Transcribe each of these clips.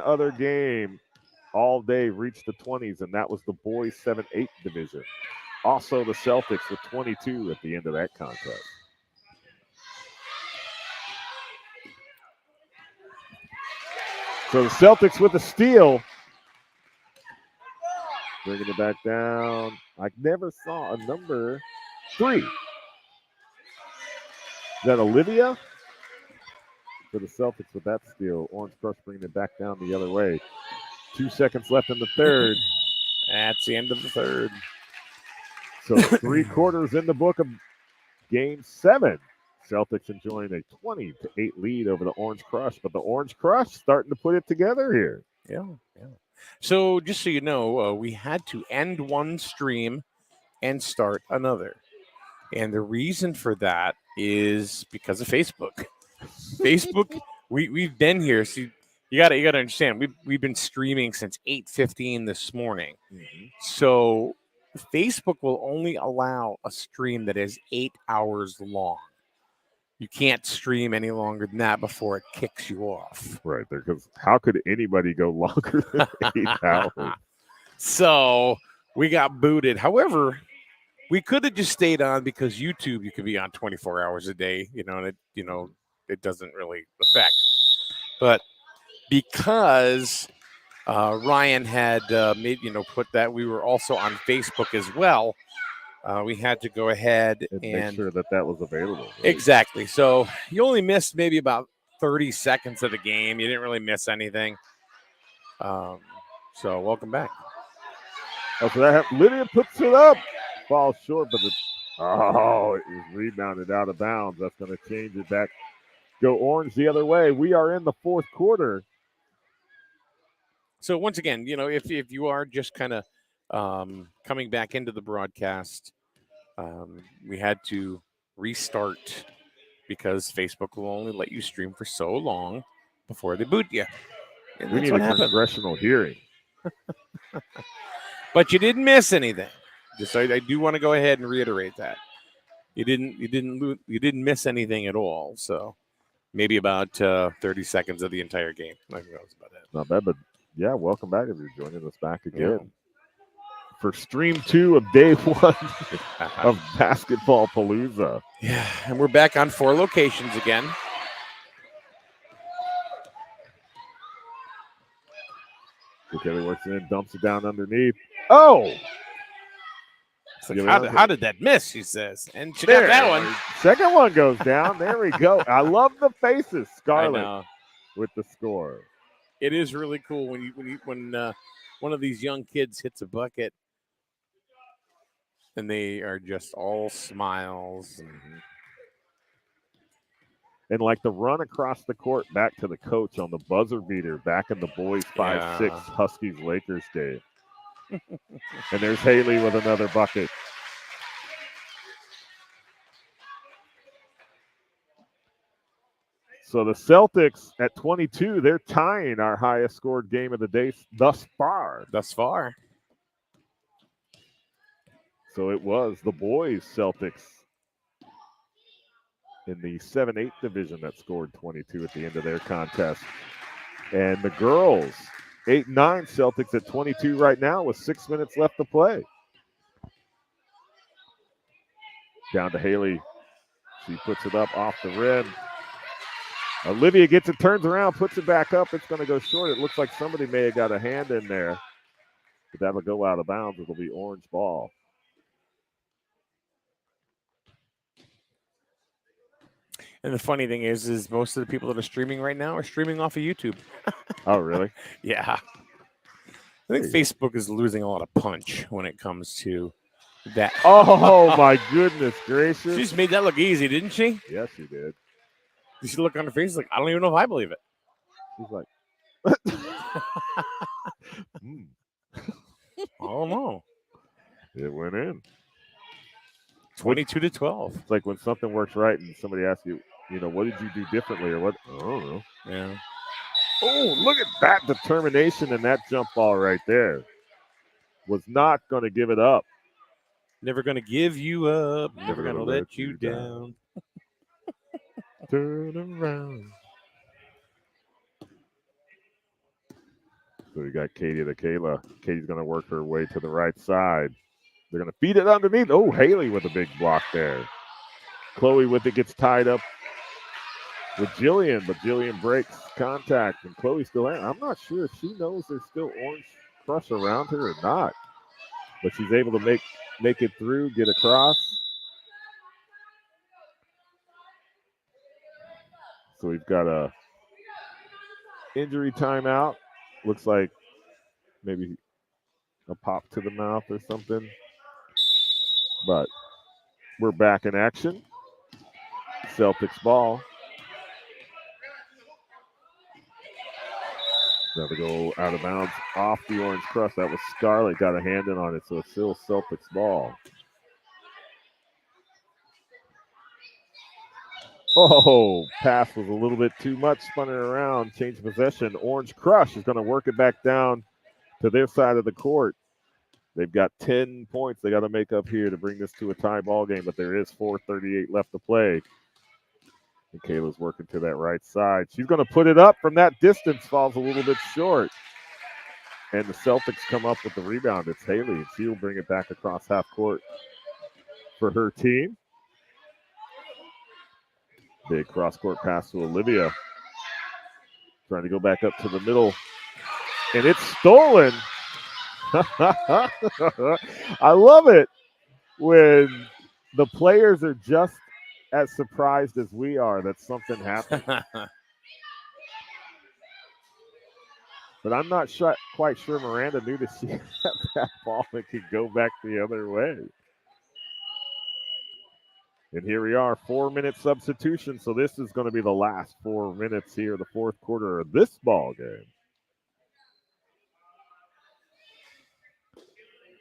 other game all day reached the 20s, and that was the boys 7-8 division. Also, the Celtics with 22 at the end of that contest. So the Celtics with a steal, bringing it back down. I never saw a number 3. Is that Olivia? For the Celtics with that steal. Orange Crush bringing it back down the other way. 2 seconds left in the third. That's the end of the third. So 3/4 in the book of Game 7. Celtics enjoying a 20-8 lead over the Orange Crush, but the Orange Crush starting to put it together here. Yeah. So just so you know, we had to end one stream and start another. And the reason for that is because of Facebook. Facebook, we've been here. So you gotta understand, we've been streaming since 8:15 this morning. Mm-hmm. So Facebook will only allow a stream that is 8 hours long. You can't stream any longer than that before it kicks you off. Right there, because how could anybody go longer than 8 hours? So we got booted. However, we could have just stayed on because YouTube you could be on 24 hours a day, and it doesn't really affect. But because Ryan had put that we were also on Facebook as well, we had to go ahead and make sure that was available. Right? Exactly. So you only missed maybe about 30 seconds of the game. You didn't really miss anything. So welcome back. Oh, so that happened. Lydia puts it up. Falls short, but it was rebounded out of bounds. That's going to change it back. Go Orange the other way. We are in the fourth quarter. So once again, if you are just kind of coming back into the broadcast, we had to restart because Facebook will only let you stream for so long before they boot you. And we need a congressional hearing. But you didn't miss anything. Just I do want to go ahead and reiterate that you didn't miss anything at all. So maybe about 30 seconds of the entire game. I think that was about it. Not bad, but yeah, welcome back if you're joining us back again for stream 2 of day 1 of Basketball Palooza. Yeah, and we're back on 4 locations again. Kelly works it in, dumps it down underneath. Oh! Like, how did that miss, she says. And she got that one. Second one goes down. There we go. I love the faces, Scarlett, with the score. It is really cool when one of these young kids hits a bucket and they are just all smiles. And like the run across the court back to the coach on the buzzer beater back in the boys 5-6 Huskies Lakers game. And there's Haley with another bucket. So the Celtics at 22, they're tying our highest scored game of the day thus far. So it was the boys Celtics in the 7-8 division that scored 22 at the end of their contest. And the girls, 8-9 Celtics at 22 right now with 6 minutes left to play. Down to Haley. She puts it up off the rim. Olivia gets it, turns around, puts it back up. It's going to go short. It looks like somebody may have got a hand in there. But that'll go out of bounds. It'll be Orange ball. And the funny thing is most of the people that are streaming right now are streaming off of YouTube. Oh, really? Yeah. I think Facebook is losing a lot of punch when it comes to that. Oh, my goodness gracious. She just made that look easy, didn't she? Yes, she did. Did she look on her face like, I don't even know if I believe it. She's like, I don't know. It went in. 22-12. It's like when something works right and somebody asks you, what did you do differently or what? I don't know. Yeah. Oh, look at that determination and that jump ball right there. Was not going to give it up. Never going to give you up. Never going to let you down. Turn around. So we got Katie to Kayla. Katie's going to work her way to the right side. They're going to feed it underneath. Oh, Haley with a big block there. Chloe with it gets tied up with Jillian, but Jillian breaks contact, and Chloe still in. I'm not sure if she knows there's still Orange Crush around her or not, but she's able to make it through, get across. So we've got a injury timeout. Looks like maybe a pop to the mouth or something, but we're back in action. Celtics ball. Got to go out of bounds off the Orange Crush. That was Scarlett, got a hand in on it, so it's still Celtics ball. Oh, pass was a little bit too much, spun it around, change of possession. Orange Crush is going to work it back down to their side of the court. They've got 10 points they got to make up here to bring this to a tie ball game, but there is 4:38 left to play. And Kayla's working to that right side. She's going to put it up from that distance, falls a little bit short. And the Celtics come up with the rebound. It's Haley, and she'll bring it back across half court for her team. Big cross-court pass to Olivia. Trying to go back up to the middle. And it's stolen. I love it when the players are just as surprised as we are that something happened. But I'm not quite sure Miranda knew to see that ball that could go back the other way. And here we are, 4-minute substitution. So this is going to be the last 4 minutes here, the fourth quarter of this ball game.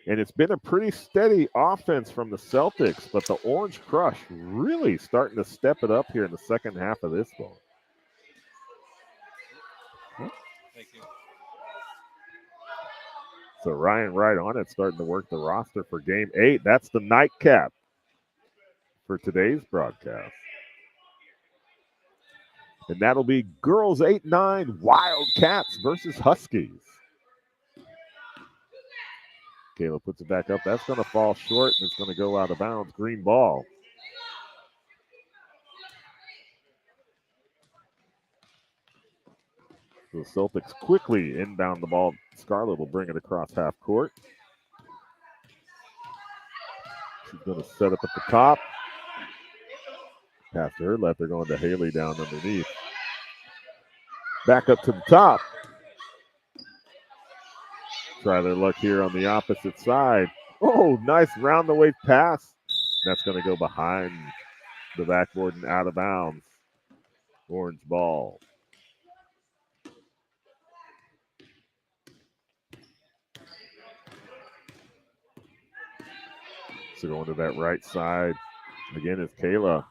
And it's been a pretty steady offense from the Celtics, but the Orange Crush really starting to step it up here in the second half of this ball. Thank you. So Ryan Wright on it, starting to work the roster for Game 8. That's the nightcap for today's broadcast. And that'll be girls 8-9 Wildcats versus Huskies. Kayla puts it back up. That's going to fall short, and it's going to go out of bounds. Green ball. So the Celtics quickly inbound the ball. Scarlett will bring it across half court. She's going to set up at the top. Pass to her left. They're going to Haley down underneath. Back up to the top. Try their luck here on the opposite side. Oh, nice round the way pass. That's going to go behind the backboard and out of bounds. Orange ball. So going to that right side. Again is Kayla.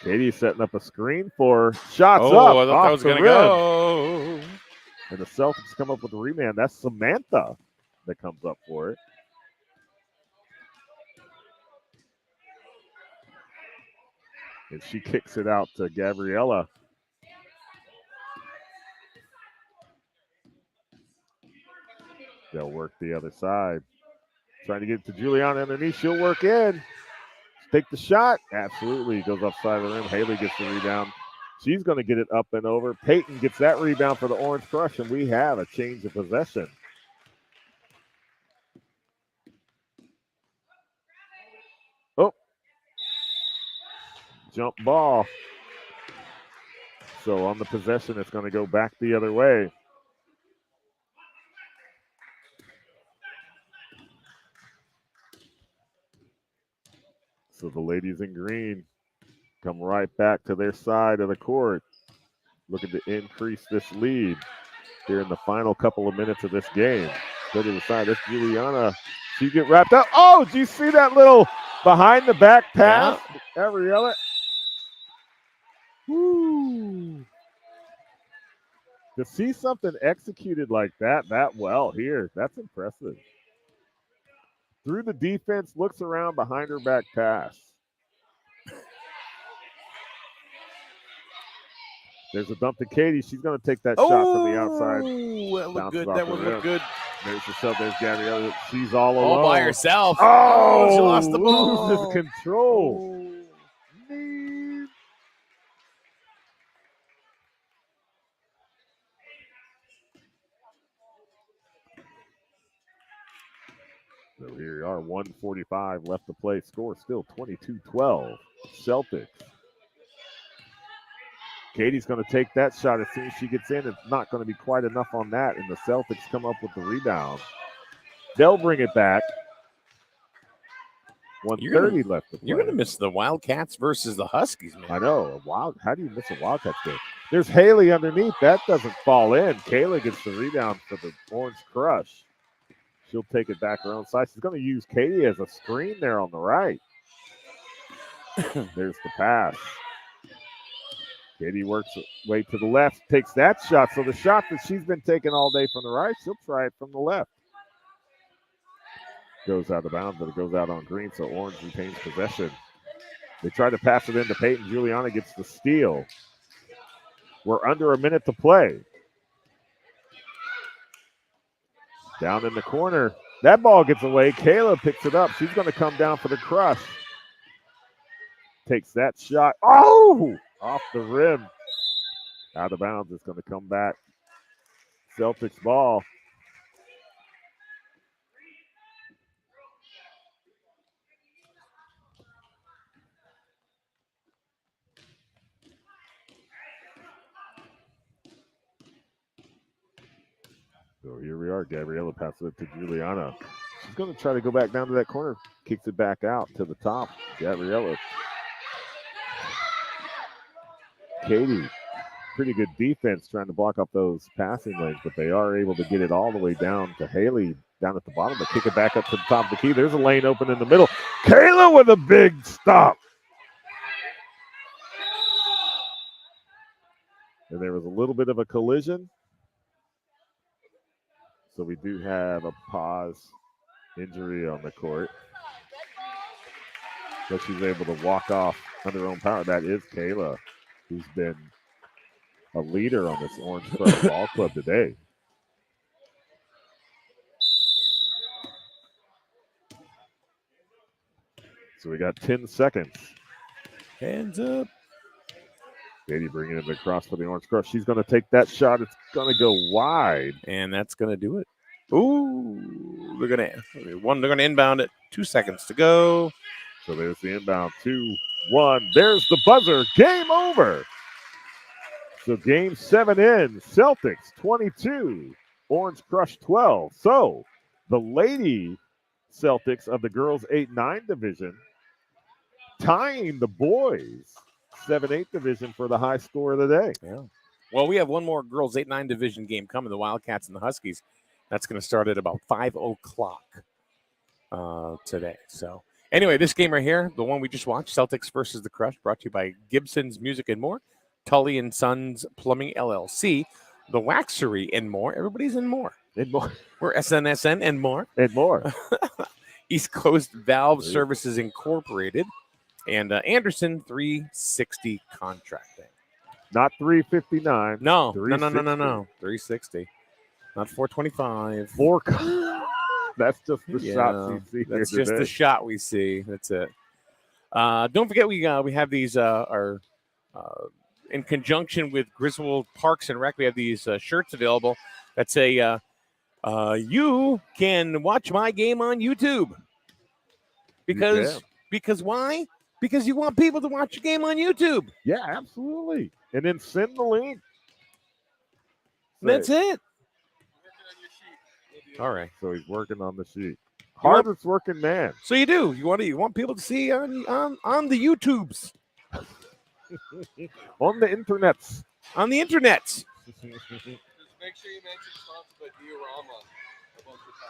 Katie setting up a screen for her. Shots up. I thought that off was the going to rim. go. And the Celtics come up with a rebound. That's Samantha that comes up for it. And she kicks it out to Gabriella. They'll work the other side. Trying to get it to Juliana underneath. She'll work in. Take the shot. Absolutely. Goes offside of the rim. Haley gets the rebound. She's going to get it up and over. Peyton gets that rebound for the Orange Crush, and we have a change of possession. Oh. Jump ball. So on the possession, it's going to go back the other way. So the ladies in green come right back to their side of the court, looking to increase this lead here in the final couple of minutes of this game. Go to the side. That's Juliana. She get wrapped up. Oh, do you see that little behind the back pass? Yeah. Gabriella. Woo. To see something executed like that well here, that's impressive. Through the defense, looks around behind her back pass. There's a dump to Katie. She's going to take that shot from the outside. That looked Bounces good. off That the one rim. looked good. There's the shove. There's Gabriella. She's all alone. All by herself. Oh, she lost the ball. loses control. Oh. Man. So here we are, 1:45 left to play. Score still 22-12. Celtics. Katie's going to take that shot as soon as she gets in. It's not going to be quite enough on that, and the Celtics come up with the rebound. They'll bring it back. 1:30 left to play. You're going to miss the Wildcats versus the Huskies, man. I know. How do you miss a Wildcats game? There's Haley underneath. That doesn't fall in. Kayla gets the rebound for the Orange Crush. She'll take it back her own side. She's going to use Katie as a screen there on the right. There's the pass. Katie works her way to the left, takes that shot. So the shot that she's been taking all day from the right, she'll try it from the left. Goes out of bounds, but it goes out on green, so Orange retains possession. They try to pass it into Peyton. Juliana gets the steal. We're under a minute to play. Down in the corner. That ball gets away. Kayla picks it up. She's going to come down for the Crush. Takes that shot. Oh! Off the rim. Out of bounds. It's going to come back. Celtics ball. So here we are. Gabriella passes it to Juliana. She's going to try to go back down to that corner. Kicks it back out to the top. Gabriella. Katie. Pretty good defense trying to block up those passing lanes, but they are able to get it all the way down to Haley down at the bottom, but kick it back up to the top of the key. There's a lane open in the middle. Kayla with a big stop. And there was a little bit of a collision. So we do have a pause injury on the court. But she's able to walk off under her own power. That is Kayla, who's been a leader on this Orange Crush Ball Club today. So we got 10 seconds. Hands up. Katie bringing it across for the Orange Crush. She's going to take that shot. It's going to go wide. And that's going to do it. Ooh, they're going to inbound it. 2 seconds to go. So there's the inbound. 2-1. There's the buzzer. Game over. So game 7 in. Celtics 22. Orange Crush 12. So the Lady Celtics of the girls 8-9 division tying the boys 7-8 division for the high score of the day. Yeah. Well, we have one more girls 8-9 division game coming, the Wildcats and the Huskies. That's going to start at about 5 o'clock today. So anyway, this game right here, the one we just watched, Celtics versus the Crush, brought to you by Gibson's Music and More, Tully and Sons Plumbing LLC, The Waxery and more. Everybody's in more. And more. We're SNSN and more. And more. East Coast Valve Services Incorporated. And Anderson 360 Contracting. Not 359. No. 360. 360. Not 425. That's just the shot we see. That's here just today. the shot we see. That's it. Don't forget we have these in conjunction with Griswold Parks and Rec. We have these shirts available that say you can watch my game on YouTube. Because why? Because you want people to watch your game on YouTube. Yeah, absolutely. And then send the link. That's it. All right. So he's working on the sheet. Hardest working man. So you do. You want people to see on the YouTubes. On the internets. On the internets. Just make sure you mention Trump's but Diorama.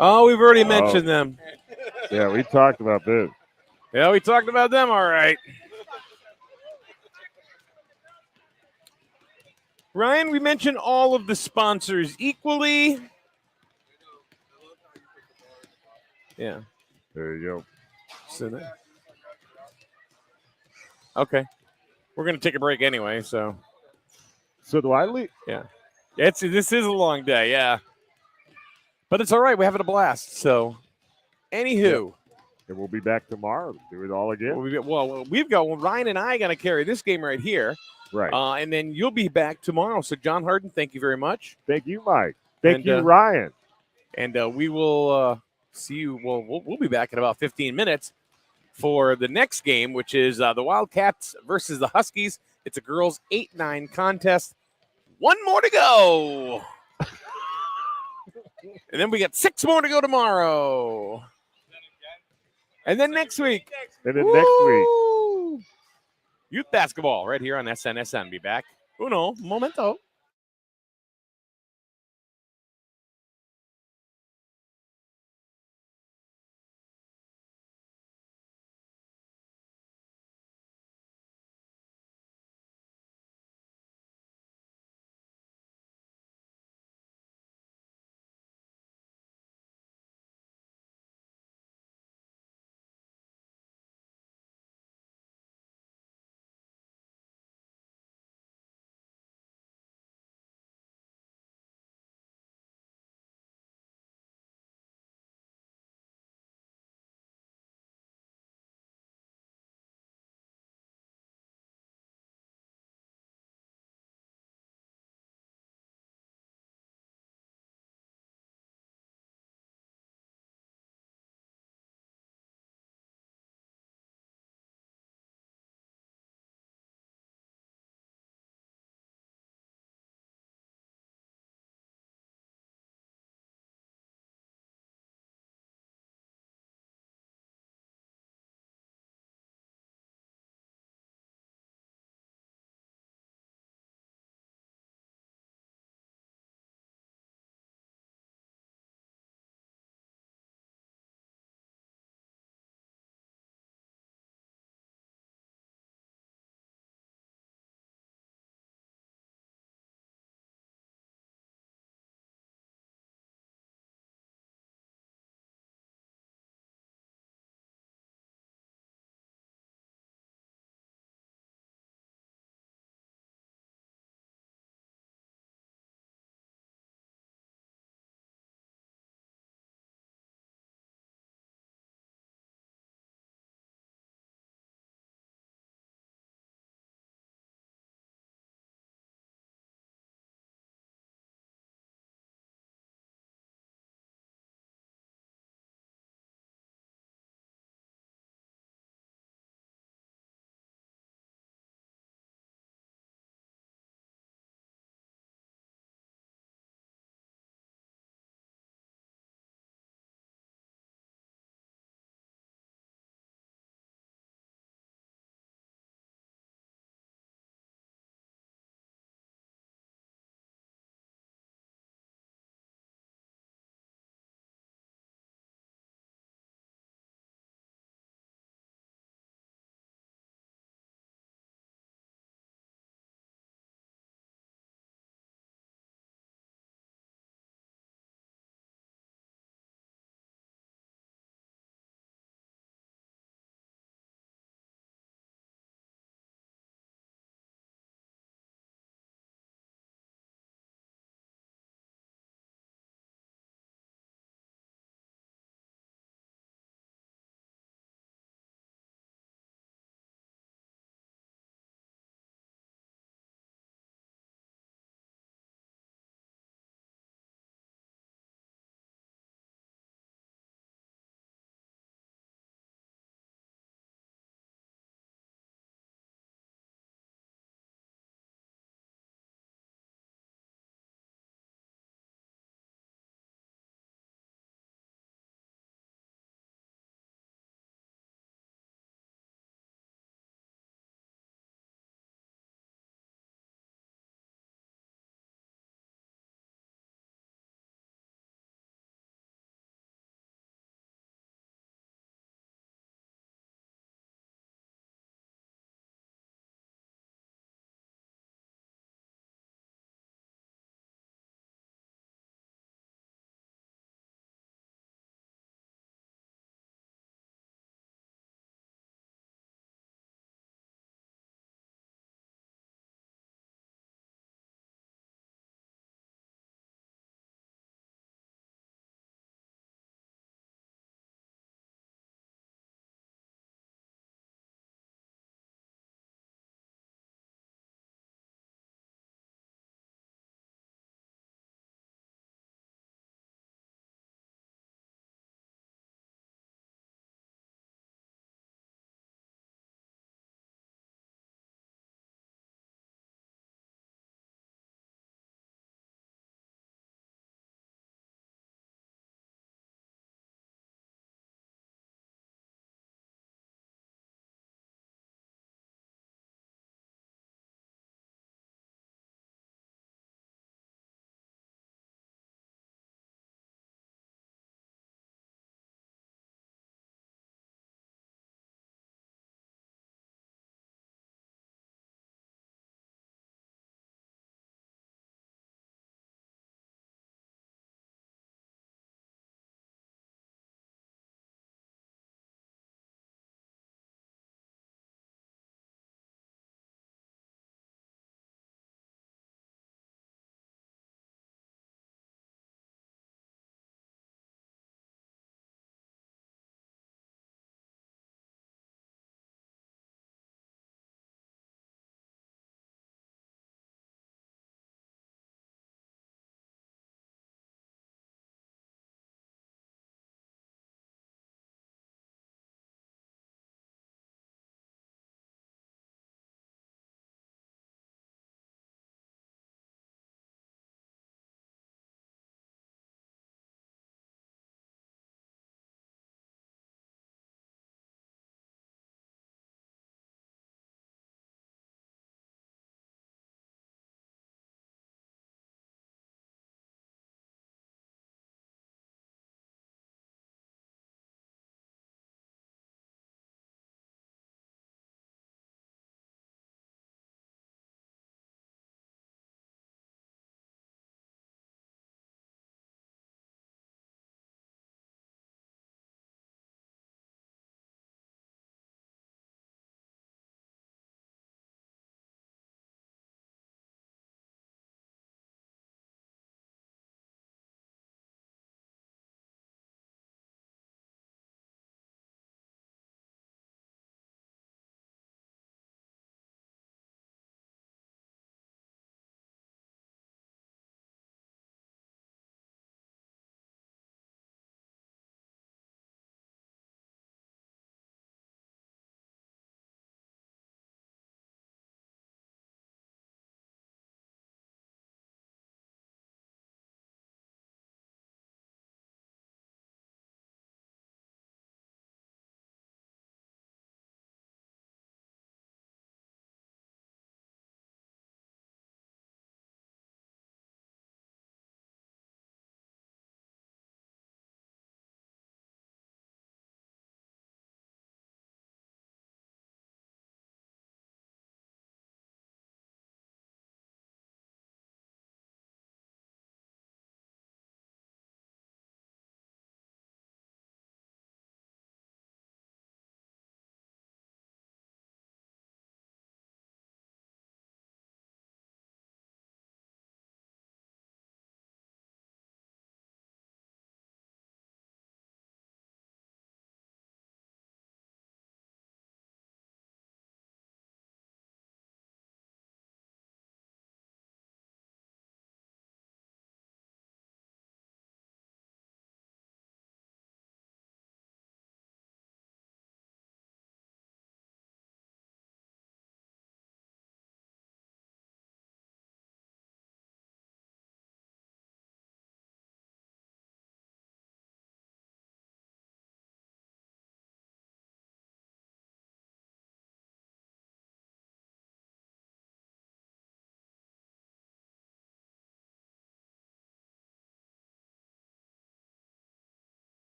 Oh, we've already mentioned them. Yeah, we talked about this. Yeah, we talked about them. All right. Ryan, we mentioned all of the sponsors equally. Yeah. There you go. So that. Okay. We're going to take a break anyway, so. So do I leave? This is a long day, yeah. But it's all right. We're having a blast. So, anywho, And we'll be back tomorrow to do it all again. we've got Ryan and I going to carry this game right here. Right. And then you'll be back tomorrow. So, John Harden, thank you very much. Thank you, Mike. Thank And, you, Ryan. And we will see you. We'll be back in about 15 minutes for the next game, which is the Wildcats versus the Huskies. It's a girls 8-9 contest. One more to go. And then we got 6 more to go tomorrow. And then next week. And then next week. Woo! Youth basketball right here on SNSN. Be back. Uno momento.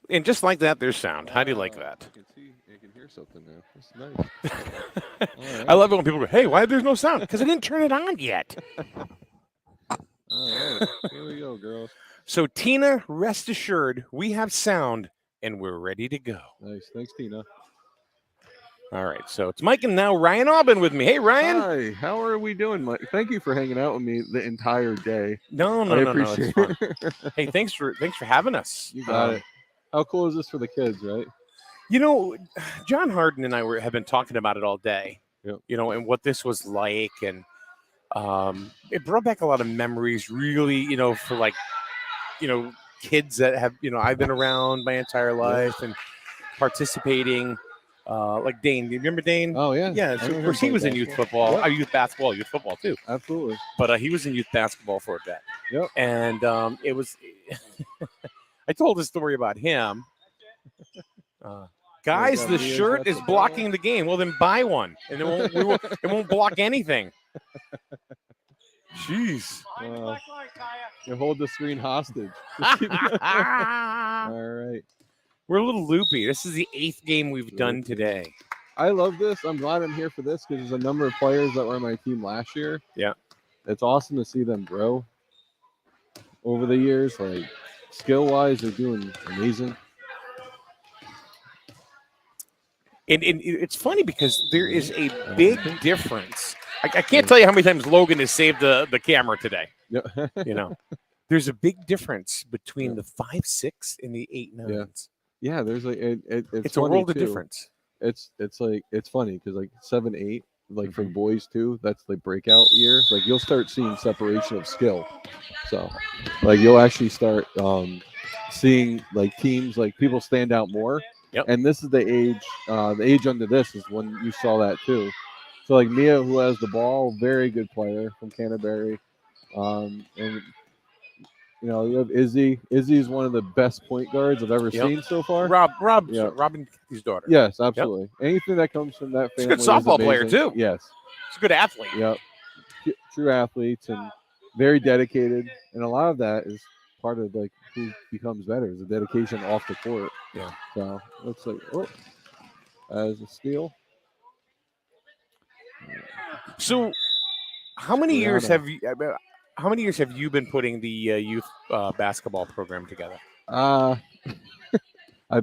And just like that, there's sound. How do you like that? I can see. I can hear something now. That's nice. All I love it when people go, "Hey, why there's no sound?" Because I didn't turn it on yet. All right. Here we go, girls. So Tina, rest assured, we have sound and we're ready to go. Nice. Thanks, Tina. All right. So it's Mike and now Ryan Aubin with me. Hey, Ryan. Hi. How are we doing, Mike? Thank you for hanging out with me the entire day. No, I It's appreciate fun. it. Hey, thanks for having us. You got it. How cool is this for the kids, right? You know, John Harden and I have been talking about it all day. Yep. You know, and what this was like, and it brought back a lot of memories. Really, you know, for like, you know, kids that have, you know, I've been around my entire life and participating. Like Dane, do you remember Dane? Oh yeah. Yeah, I so of remember course he playing was in youth basketball. football, Yep. youth basketball, youth football too. Absolutely. But he was in youth basketball for a bit. Yep. And it was. I told a story about him. Guys, got the Leah's shirt got is the blocking the game. Well, then buy one, and it won't block anything. Jeez. You hold the screen hostage. All right. We're a little loopy. This is the 8th game we've done Loopy. today. I love this. I'm glad I'm here for this because there's a number of players that were on my team last year. Yeah. It's awesome to see them grow over the years. Like skill wise, they're doing amazing. And it's funny because there is a big difference. I can't tell you how many times Logan has saved the camera today. Yeah. You know, there's a big difference between the 5'6" and the 8'9". Yeah, there's like it's It's a funny, world of too. difference. It's like it's funny because like 7-8, like for boys too, that's the breakout year. Like you'll start seeing separation of skill. So like you'll actually start seeing like teams like people stand out more. Yep. And this is the age under this is when you saw that too. So like Mia, who has the ball, very good player from Canterbury. And you know, you have Izzy. Izzy is one of the best point guards I've ever seen so far. Yeah. Robin, his daughter. Yes, absolutely. Anything that comes from that He's a family. good softball is player, amazing. too. Yes. He's a good athlete. Yep. True athletes and very dedicated. And a lot of that is part of like who becomes better is the dedication off the court. Yeah. So looks like as a steal. So, how many years Brianna. have you been putting the youth basketball program together? I've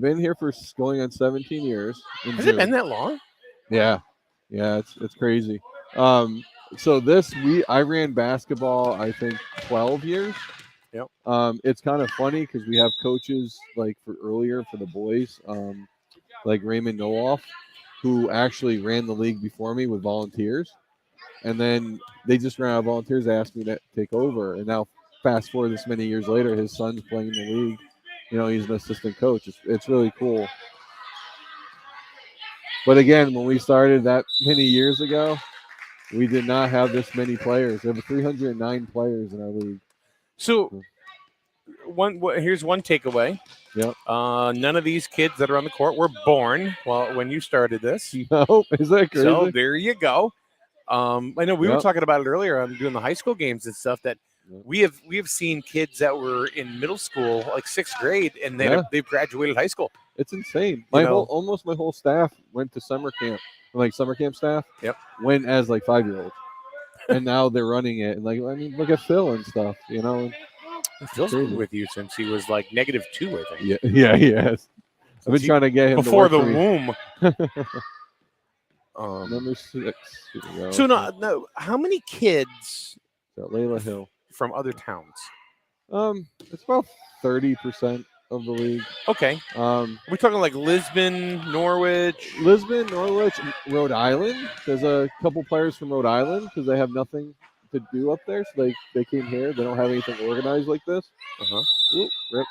been here for going on 17 years. Has it been that long? Yeah, it's crazy. So I ran basketball I think 12 years. Yep. It's kind of funny because we have coaches like for the boys, like Raymond Noloff, who actually ran the league before me with volunteers, and then they just ran out of volunteers. They asked me to take over, and now fast forward this many years later, his son's playing in the league. You know, he's an assistant coach. It's really cool. But again, when we started that many years ago, we did not have this many players. We have 309 players in our league. So, here's one takeaway. Yep. None of these kids that are on the court were born when you started this. Nope. Is that crazy? So there you go. I know we were talking about it earlier on doing the high school games and stuff that we have seen kids that were in middle school, like 6th grade, and they've graduated high school. It's insane. Almost my whole staff went to summer camp. Like summer camp staff. Yep. Went as like 5-year-olds. And now they're running it. And like, I mean, look at Phil and stuff, you know. Phil's been with you since he was like -2, I think. Yeah, he has. I've been trying to get him before to the work womb. Number 6. Here we go. So no, how many kids Layla Hill from other towns? It's about 30% of the league. Okay. We're talking like Lisbon, Norwich, Rhode Island. There's a couple players from Rhode Island because they have nothing to do up there, so they came here. They don't have anything organized like this. Ooh, rip.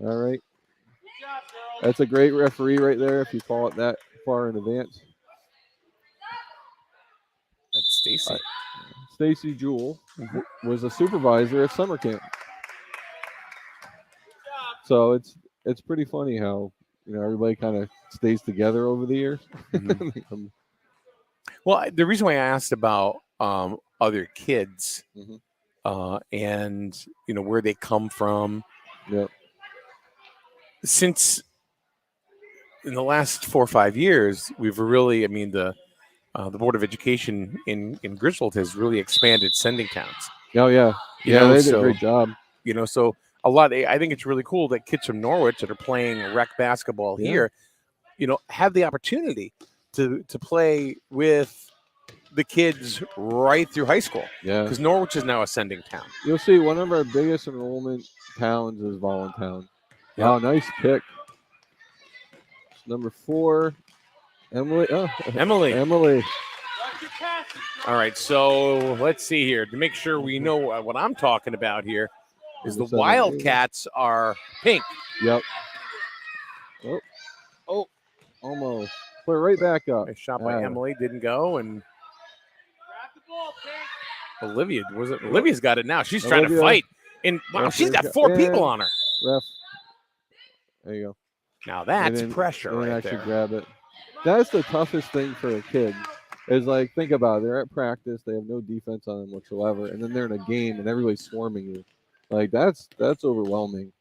All right. That's a great referee right there if you call it that far in advance. That's Stacy. Stacy Jewell was a supervisor at summer camp. So it's pretty funny how, you know, everybody kind of stays together over the years. Mm-hmm. Well, the reason why I asked about other kids and, you know, where they come from. Yep. since in the last 4 or 5 years, we've really, I mean, the Board of Education in Griswold has really expanded sending towns. Oh yeah, You yeah, know, they did so- a great job. So a lot. I think it's really cool that kids from Norwich that are playing rec basketball Yeah. here, have the opportunity to play with the kids right through high school, Yeah, because Norwich is now a sending town. you'll see one of our biggest enrollment towns is Voluntown. Yep. Oh, nice pick. Number 4, Emily. Oh, Emily. Emily. All right, so let's see here to make sure we know what I'm talking about here. Is the Number 7, Wildcats are pink. Yep. Oh, almost. Put it right back up. A shot by Ah. Emily didn't go, and Olivia was it? Olivia's got it now. She's trying to Olivia. fight, and wow, Referee she's got got- 4 and- people on her. Ref. There you go. Now that's didn't- pressure They didn't right actually there. grab it. That's the toughest thing for a kid. Is like, think about it. They're at practice. They have no defense on them whatsoever, and then they're in a game and everybody's swarming you. Like that's overwhelming.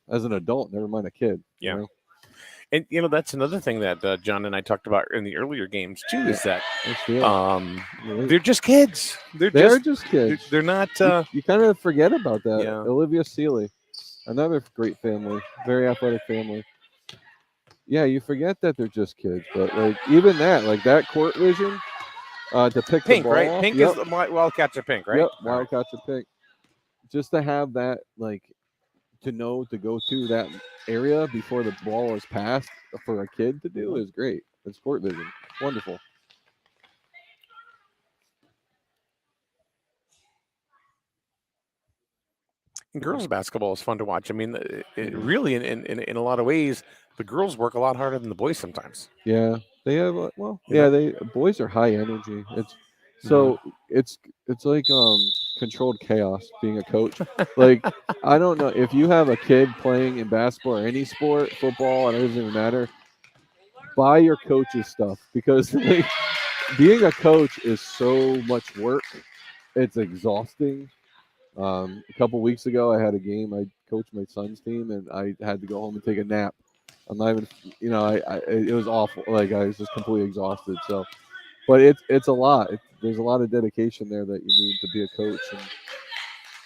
As an adult, never mind a kid. Yeah. You know? And that's another thing that John and I talked about in the earlier games too. Is that That's it. they're just kids. They're They're just just kids. they're not. You kind of forget about that. Yeah. Olivia Seeley, another great family, very athletic family. Yeah, you forget that they're just kids, but like even that, like that court vision to pick Pink, the ball right? off, Pink yep, is the Wildcats are pink, right? Yep, All right. Wildcats are pink. Just to have that, like, to know to go to that area before the ball is passed for a kid to do is great. It's court vision, wonderful. And girls basketball is fun to watch. I mean, it really, in a lot of ways, the girls work a lot harder than the boys sometimes. Yeah, they have You yeah, they boys are high energy. It's so it's like controlled chaos being a coach. Like I don't know if you have a kid playing in basketball or any sport, football, and it doesn't even matter. Buy your coach's stuff because like, being a coach is so much work. It's exhausting. A couple weeks ago, I had a game. I coached my son's team, and I had to go home and take a nap. I'm not even, it was awful. Like I was just completely exhausted. So, but it's a lot. There's a lot of dedication there that you need to be a coach, and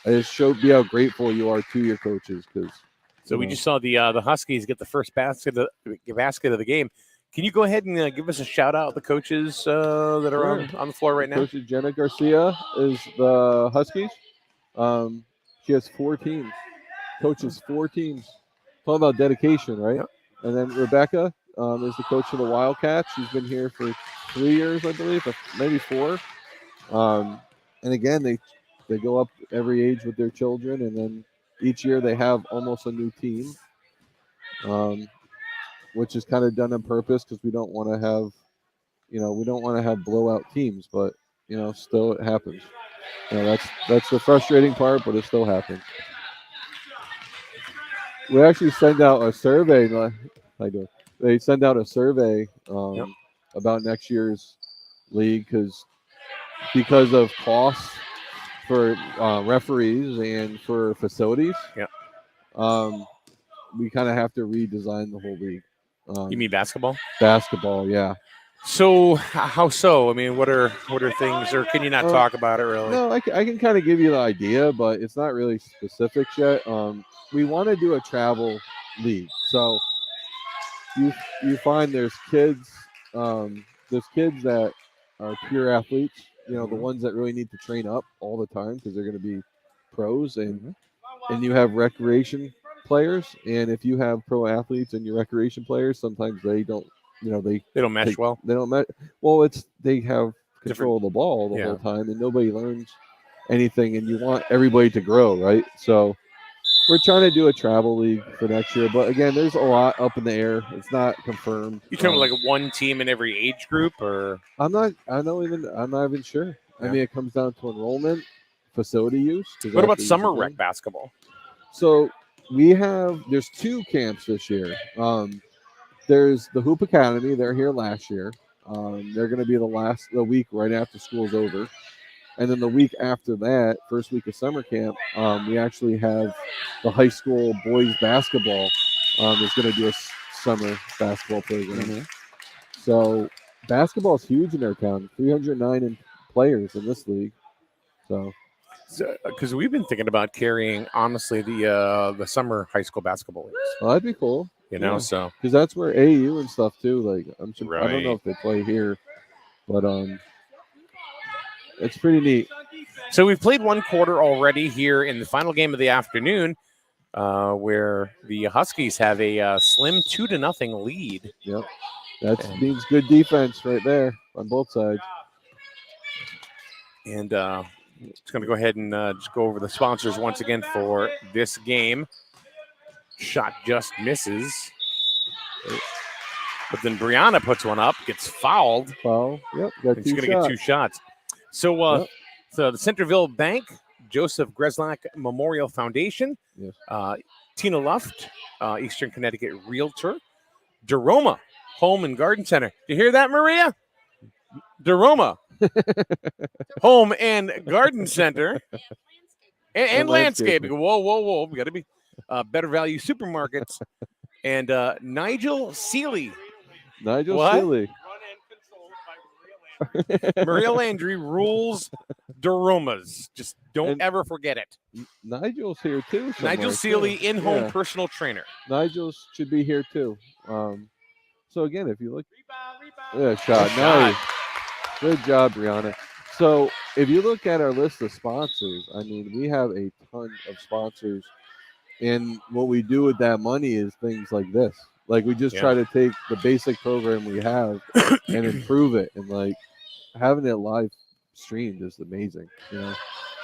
I just be how grateful you are to your coaches because. So we just saw the Huskies get the first basket of the game. Can you go ahead and give us a shout out the coaches that are on the floor right now? Coach Jenna Garcia is the Huskies. She has 4 teams. Coaches 4 teams. Talking about dedication, right? Yep. And then Rebecca is the coach of the Wildcats. She's been here for 3 years, I believe, maybe 4. And again, they go up every age with their children, and then each year they have almost a new team, which is kind of done on purpose because we don't want to have blowout teams, but still it happens. That's the frustrating part, but it still happens. We actually send out a survey. They send out a survey about next year's league because of costs for referees and for facilities. Yep. We kind of have to redesign the whole league. You mean basketball? Basketball, yeah. So how so? I mean, what are things, or can you not talk about it really? No, I can kind of give you the idea, but it's not really specifics yet. We want to do a travel league, so you find there's kids that are pure athletes. The ones that really need to train up all the time because they're going to be pros, and you have recreation players. And if you have pro athletes and your recreation players, sometimes they don't. They don't mesh well. They don't mesh. Well, they have control of the ball the whole time, and nobody learns anything. And you want everybody to grow, right? So we're trying to do a travel league for next year, but again, there's a lot up in the air. It's not confirmed. You talking about like one team in every age group, or I'm not even sure. Yeah. I mean, it comes down to enrollment, facility use. What about summer rec basketball? So there's 2 camps this year. There's the Hoop Academy. They're here last year. They're going to be the week right after school's over. And then the week after that, first week of summer camp, we actually have the high school boys basketball is going to do a summer basketball program. Mm-hmm. So basketball is huge in our town. 309 players in this league. So Because we've been thinking about carrying, honestly, the summer high school basketball leagues. well, that'd be cool. You know, Yeah. so Because that's where AU and stuff too. Like I don't know Right. if they play here, but it's pretty neat. So we've played one quarter already here in the final game of the afternoon, where the Huskies have a slim 2-0 lead. Yep, that means good defense right there on both sides. And just going to go ahead and just go over the sponsors once again for this game. Shot just misses. But then Brianna puts one up, gets fouled. Foul. Yep, got And she's two going to get shots. 2 shots. So, Yep. so the Centerville Bank, Joseph Greslak Memorial Foundation, Yes. Tina Luft, Eastern Connecticut Realtor, Daroma Home and Garden Center. You hear that, Maria? Daroma Home and Garden Center and And landscaping. landscaping. Whoa. We got to be Better Value Supermarkets. And Nigel Seeley. Nigel What? Seeley. Maria Landry rules Daromas. Just don't And- ever forget it. Nigel's here too. somewhere, Nigel too. Seeley, in-home Yeah. personal trainer. Nigel should be here too. So again, if you look, yeah, shot, Good shot. nice, good job, Brianna. So if you look at our list of sponsors, I mean, we have a ton of sponsors, and what we do with that money is things like this. Like we just Yeah. try to take the basic program we have and improve it, and like having it live streamed is amazing. You know,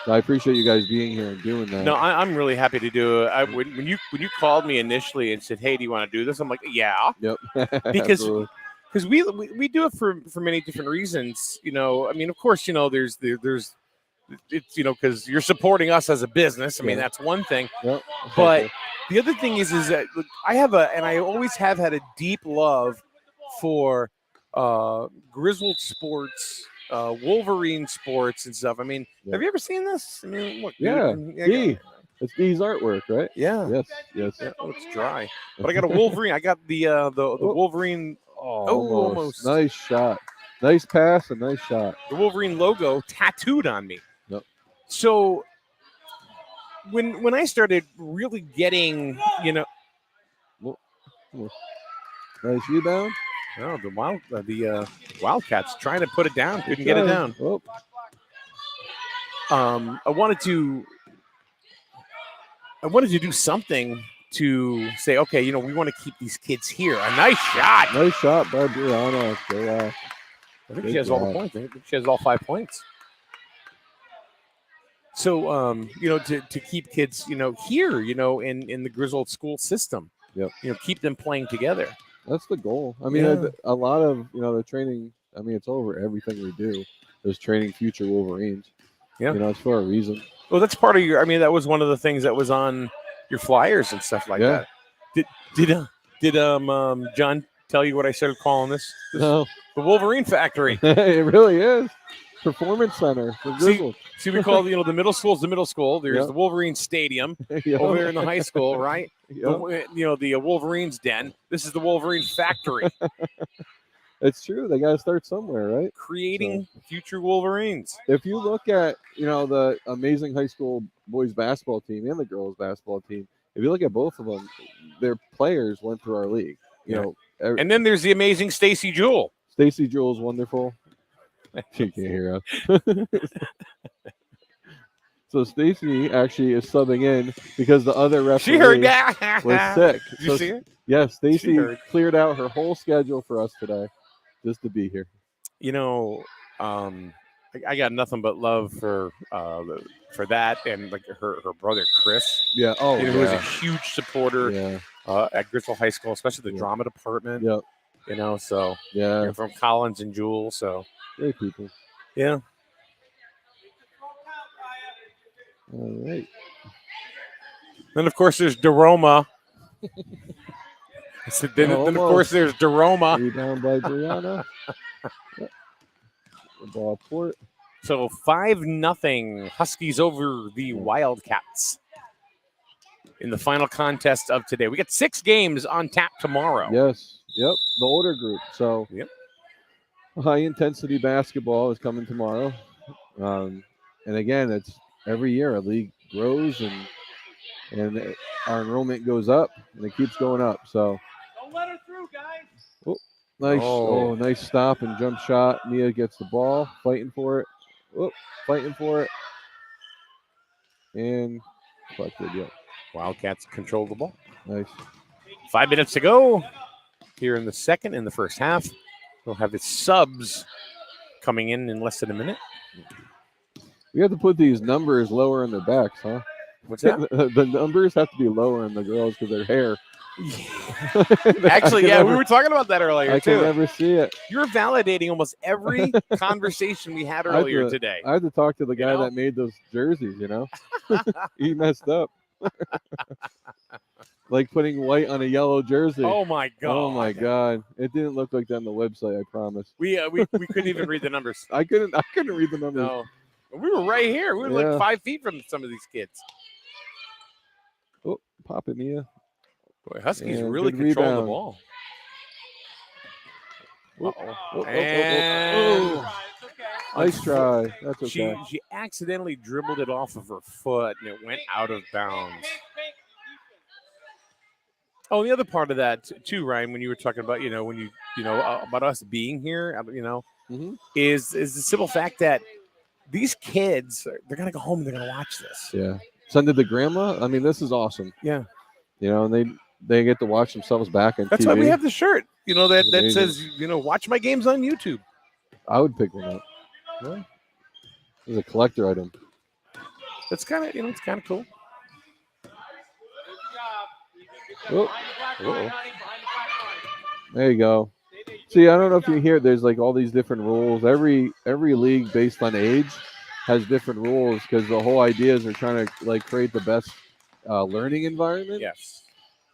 so I appreciate you guys being here and doing that. No, I'm really happy to do it. When you called me initially and said, "Hey, do you want to do this?" I'm like, "Yeah," Yep. Because- Absolutely. because we do it for many different reasons. You know, I mean, of course, you know, there's it's because you're supporting us as a business. I mean, Yeah. that's one thing. Yep. But the other thing is that look, I always have had a deep love for Griswold sports, Wolverine sports and stuff. I mean, Yeah. have you ever seen this? I mean, look, Yeah, dude, Dee. It's Dee's artwork, right? yeah. Yes. Yeah, oh, it's dry. But I got a Wolverine. I got the Wolverine. Almost. Nice shot. Nice pass and nice shot. The Wolverine logo tattooed on me. Yep. So when I started really getting, Nice rebound. the Wildcats trying to put it down, couldn't get it down. Oh, I wanted to do something to say, okay, we want to keep these kids here. A nice shot. nice shot by Brianna. Go, I think Good she has all the job. points. I think she has all 5 points. So, to keep kids, here, in the Griswold school system, Yep. Keep them playing together. That's the goal. I mean, Yeah. a lot of the training. I mean, it's over everything we do. Is training future Wolverines. Yeah. It's for a reason. Well, that's part of that was one of the things that was on your flyers and stuff like Yeah. that. Did John tell you what I started calling this? No, The Wolverine Factory. it really is. Performance Center for Griswold. See, we call the middle school is the middle school. There's Yep. the Wolverine Stadium Yep. over there in the high school, right? Yep. The Wolverines Den. This is the Wolverine Factory, It's true. They got to start somewhere, right? creating future Wolverines. If you look at the amazing high school boys basketball team and the girls basketball team, if you look at both of them, their players went through our league. You know, And then there's the amazing Stacy Jewell. Stacy Jewell's wonderful. She can't hear us. So Stacy actually is subbing in because the other referee She heard that. was sick. Did you see her? Yes, Stacy heard. cleared out her whole schedule for us today just to be here. I got nothing but love for that and like her brother Chris, Yeah. Oh, who is a yeah. huge supporter Yeah. at Griswold High School, especially the Yeah. drama department. Yep. So Yeah. you're from Collins and Jewel. So Great people. yeah. All right. Then of course there's Daroma. Then of course there's Daroma. Rebound by Brianna. Yep. The ball port. So 5-0 Huskies over the Wildcats in the final contest of today. We got 6 games on tap tomorrow. Yes. Yep. The older group. So Yep. high intensity basketball is coming tomorrow. And again, it's every year a league grows and our enrollment goes up and it keeps going up. So Don't let her through, guys. nice. Oh. Nice stop and jump shot. Mia gets the ball, fighting for it. Fighting for it. And collected. Yep. Wildcats control the ball. Nice. 5 minutes to go here in the first half. We'll have the subs coming in less than a minute. We have to put these numbers lower in their backs, huh? What's that? The numbers have to be lower in the girls because their hair. Actually, yeah, we were talking about that earlier, I too. can never see it. You're validating almost every conversation we had earlier today. I had to talk to the guy know? that made those jerseys, He messed up. Like putting white on a yellow jersey. Oh, my God. Oh, my God. It didn't look like that on the website, I promise. We couldn't even read the numbers. I couldn't read the numbers. No. We were right here. We were Yeah. like 5 feet from some of these kids. Oh, pop it, Mia. Boy, Huskies And really good control the rebound. ball. Uh-oh. And nice try. That's okay. She accidentally dribbled it off of her foot, and it went out of bounds. Oh, and the other part of that too, Ryan, when you were talking about, about us being here, Mhm. is the simple fact that these kids, they're gonna go home and they're gonna watch this. Yeah. Send it to grandma. I mean, this is awesome. Yeah. And they get to watch themselves back on That's TV. why we have the shirt, that Amazing. says, watch my games on YouTube. I would pick one up. Yeah. It's a collector item. That's kind of, it's kind of cool. Oh, Behind the black line, honey. Behind the black line. there you go. See, I don't know if you hear. There's like all these different rules. Every league based on age has different rules because the whole idea is they're trying to like create the best learning environment. Yes.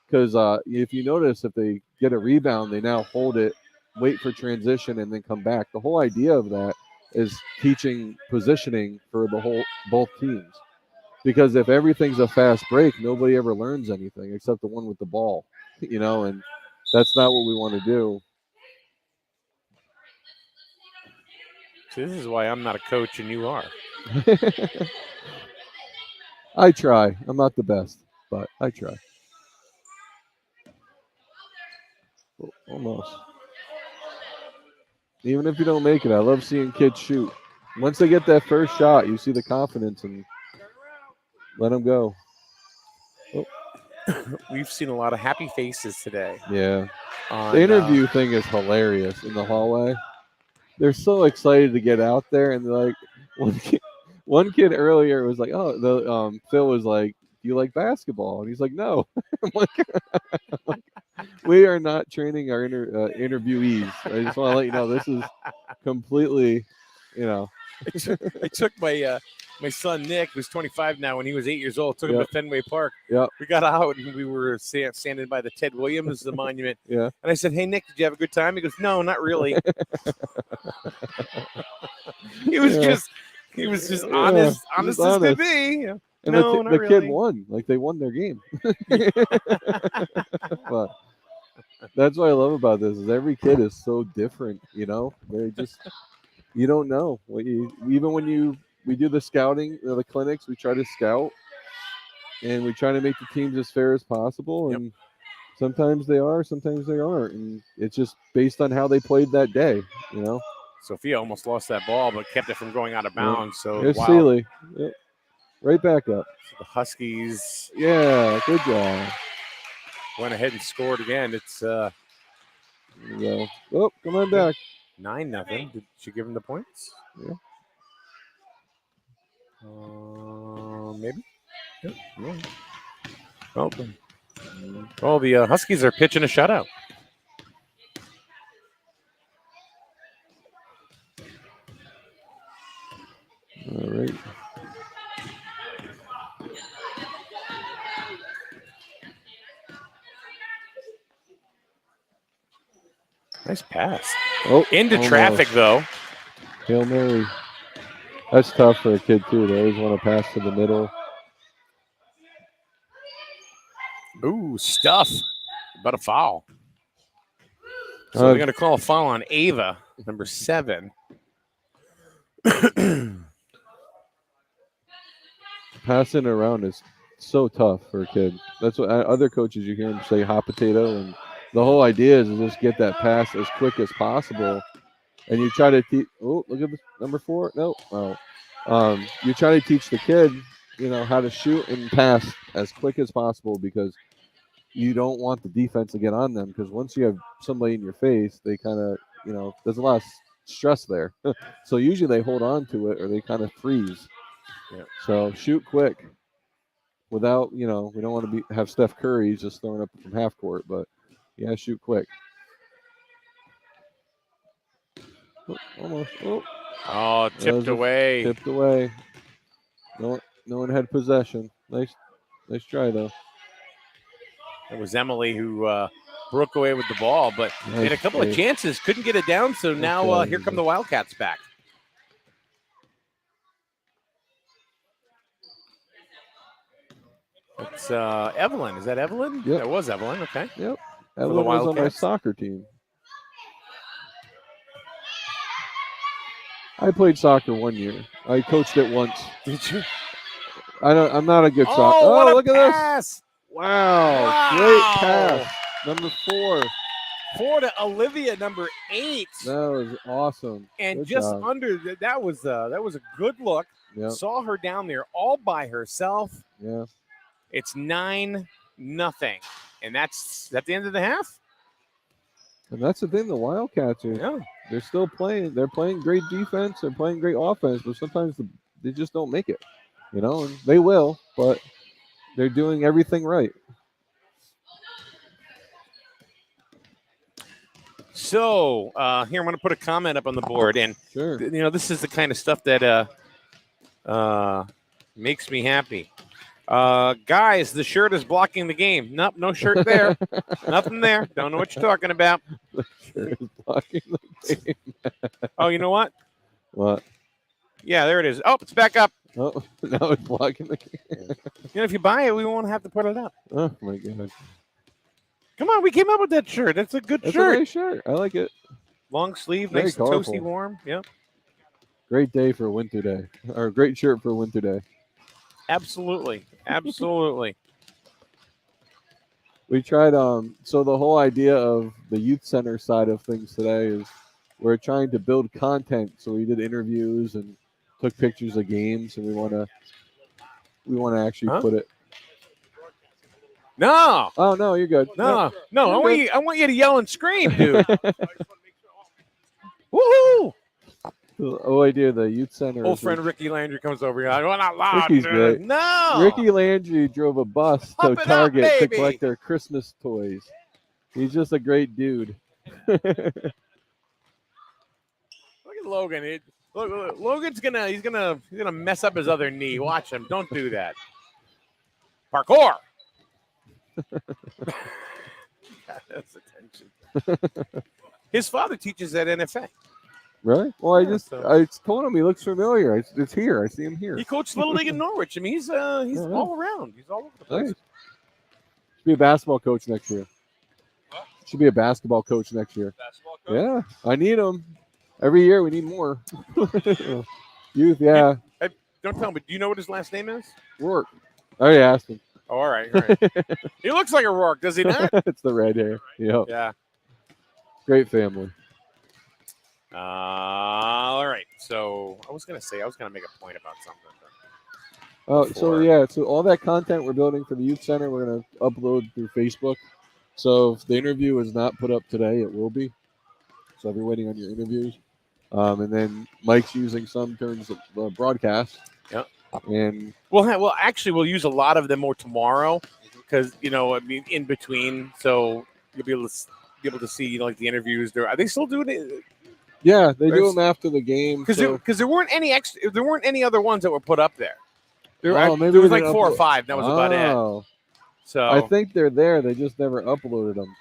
Because if you notice, if they get a rebound, they now hold it, wait for transition, and then come back. The whole idea of that is teaching positioning for both teams. Because if everything's a fast break, nobody ever learns anything except the one with the ball, and that's not what we want to do. See, this is why I'm not a coach and you are. I try. I'm not the best, but I try. Oh, almost. Even if you don't make it, I love seeing kids shoot. Once they get that first shot, you see the confidence and let them go. Oh. We've seen a lot of happy faces today. Yeah. On, The interview thing is hilarious in the hallway. They're so excited to get out there, and they're like, one kid earlier was like, "Oh, Phil was like, do you like basketball?" And he's like, "No." I'm like, we are not training our interviewees. I just want to let you know this is completely, I took my son Nick, who's 25 now, when he was 8 years old, took him Yep. to Fenway Park. Yep. We got out and we were standing by the Ted Williams monument. Yeah. And I said, "Hey Nick, did you have a good time?" He goes, "No, not really." He was just honest just as could honest. be. And No, not the really. kid won. Like they won their game. But that's what I love about this is every kid is so different. They just you don't know. Even when we do the scouting, the clinics, we try to scout, and we try to make the teams as fair as possible. Yep. And sometimes they are, sometimes they aren't, and it's just based on how they played that day. Sophia almost lost that ball, but kept it from going out of bounds. So Here's wow. Seeley. Yep. Right back up. So the Huskies Yeah, good job. went ahead and scored again. It's There you go. Oh, come on back. 9-0. Did she give him the points? Yeah. Maybe. Yep. Well, the Huskies are pitching a shutout. All right. Nice pass. Oh, Into almost. traffic, though. Hail Mary. That's tough for a kid too. They always want to pass to the middle. Ooh, stuff. But a foul. So they're going to call a foul on Ava, number 7. Passing around is so tough for a kid. That's what other coaches you hear them say hot potato, and the whole idea is to just get that pass as quick as possible. And you try to teach. Oh, look at this number 4. No, you try to teach the kid, how to shoot and pass as quick as possible because you don't want the defense to get on them. Because once you have somebody in your face, they kind of, there's a lot of stress there. So usually they hold on to it or they kind of freeze. Yeah. So shoot quick. Without, we don't want to have Steph Curry just throwing up from half court, but yeah, shoot quick. Oh, almost. Oh, tipped away. Tipped away. No one had possession. Nice try though. It was Emily who broke away with the ball, but had a couple of chances, couldn't get it down. So now here come the Wildcats back. It's Evelyn. Is that Evelyn? Yep. That was Evelyn. Okay. Yep. Evelyn was on my soccer team. I played soccer 1 year. I coached it once. Did you? I'm not a good soccer. Oh, look at pass. this! Wow, great pass. Number 4. 4 to Olivia, number 8. That was awesome. And good just job. under that was a good look. Yep. Saw her down there all by herself. Yeah. It's 9-0, and that's at the end of the half. And that's the thing. The Wildcats they're still playing. They're playing great defense. They're playing great offense, but sometimes they just don't make it. And they will, but they're doing everything right. So here I'm going to put a comment up on the board, and Sure. this is the kind of stuff that makes me happy. Guys, the shirt is blocking the game. Nope, no shirt there. Nothing there. Don't know what you're talking about. The shirt is blocking the game. Oh, you know what? What? Yeah, there it is. Oh, it's back up. Oh, now it's blocking the game. If you buy it, we won't have to put it up. Oh my God. Come on, we came up with that shirt. That's a good That's shirt. a nice shirt. I like it. Long sleeve, Very nice colorful. toasty warm. Yeah, Great day for a winter day. Or great shirt for a winter day. absolutely. Absolutely. We tried so the whole idea of the youth center side of things today is we're trying to build content. So we did interviews and took pictures of games, and we want to actually put it. No. Oh no, you're good. No. You're I want you to yell and scream, dude. Woohoo! The whole idea of the youth center. Old friend Ricky Landry comes over here. We're not loud. Ricky's great. No. Ricky Landry drove a bus Pump to it up, Target to baby. collect their Christmas toys. He's just a great dude. Look at Logan. Look, Logan's gonna mess up his other knee. Watch him. Don't do that. Parkour. God, that's attention. His father teaches at NFA. Really? Well, Yeah, I told him he looks familiar. It's here. I see him here. He coached Little League in Norwich. I mean, he's all around. He's all over the place. Nice. Should be a basketball coach next year. What? Should be a basketball coach next year. Basketball coach? Yeah, I need him. Every year we need more. Youth, yeah. Don't tell him, but do you know what his last name is? Rourke. I already asked him. Oh, all right. All right. He looks like a Rourke, does he not? It's the red hair. Yep. Yeah. Great family. All right. So I was gonna make a point about something. But Oh, Before. so yeah, so all that content we're building for the youth center, we're gonna upload through Facebook. So if the interview is not put up today, it will be. So if you're waiting on your interviews, and then Mike's using some during the broadcast. Yep. And Well, actually, we'll use a lot of them more tomorrow because in between, so you'll be able to see like the interviews. Are they still doing it? yeah, they do There's- them after the game. Because there weren't any other ones that were put up there. There maybe was they like 4 or upload- 5. That was about it. Oh, So I think they're there. They just never uploaded them.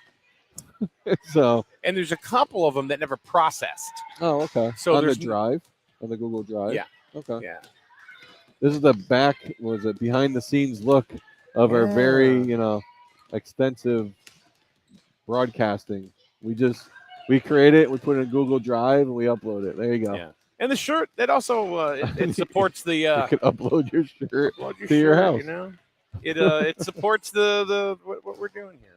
So, and there's a couple of them that never processed. okay. So on the there's- drive, on the Google Drive. Yeah. Okay. Yeah. This is the back, behind the scenes look of our very, extensive broadcasting. We create it, we put it in Google Drive, and we upload it. There you go. Yeah. And the shirt that also it supports the You can upload your shirt upload your to your shirt, house. You know, it supports the what we're doing here.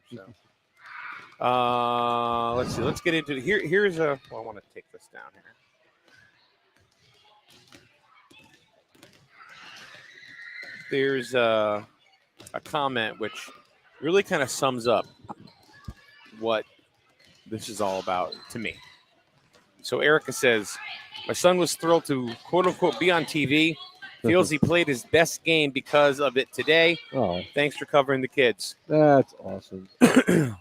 So, let's see. Let's get into it. Here's a. Well, I want to take this down here. There's a comment which really kind of sums up what this is all about to me. So Erica says, my son was thrilled to quote unquote be on TV. Feels he played his best game because of it today. Oh, Thanks for covering the kids. that's awesome.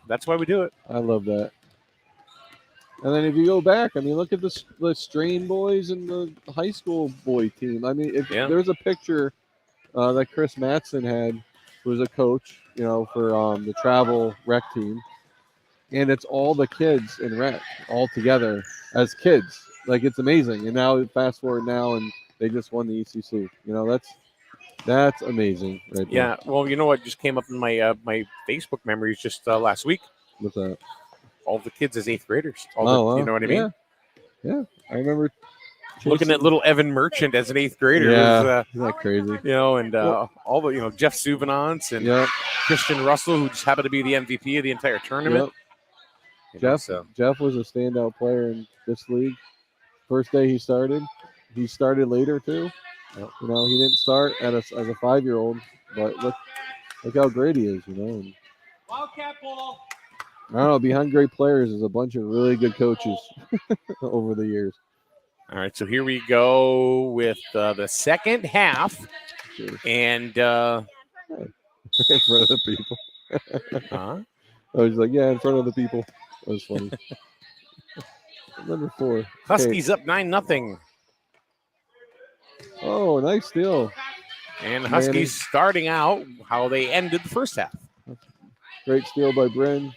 That's why we do it. I love that. And then if you go back, I mean, look at the Strain boys and the high school boy team. I mean, there's a picture that Chris Matson had, who was a coach, for the travel rec team. And it's all the kids in rec all together as kids. Like, it's amazing. And now fast forward now, and they just won the ECC. That's amazing right there. Yeah. Well, you know what just came up in my my Facebook memories just last week? What's that? All the kids as 8th graders. Wow. You know what I mean? Yeah. I remember looking at little Evan Merchant as an 8th grader. Yeah. Isn't that crazy? And all the, Jeff Souvenance and Christian Russell, who just happened to be the MVP of the entire tournament. Yep. Jeff was a standout player in this league. First day he started later too. Yep. He didn't start as a 5-year-old, but look how great he is. And Wildcat ball. I don't know. Behind great players is a bunch of really good coaches over the years. All right, so here we go with the second half, and in front of the people. I was like, yeah, in front of the people. That was funny. Number 4. Huskies up 9-0. Oh, nice steal. And the Huskies starting out how they ended the first half. Great steal by Bryn.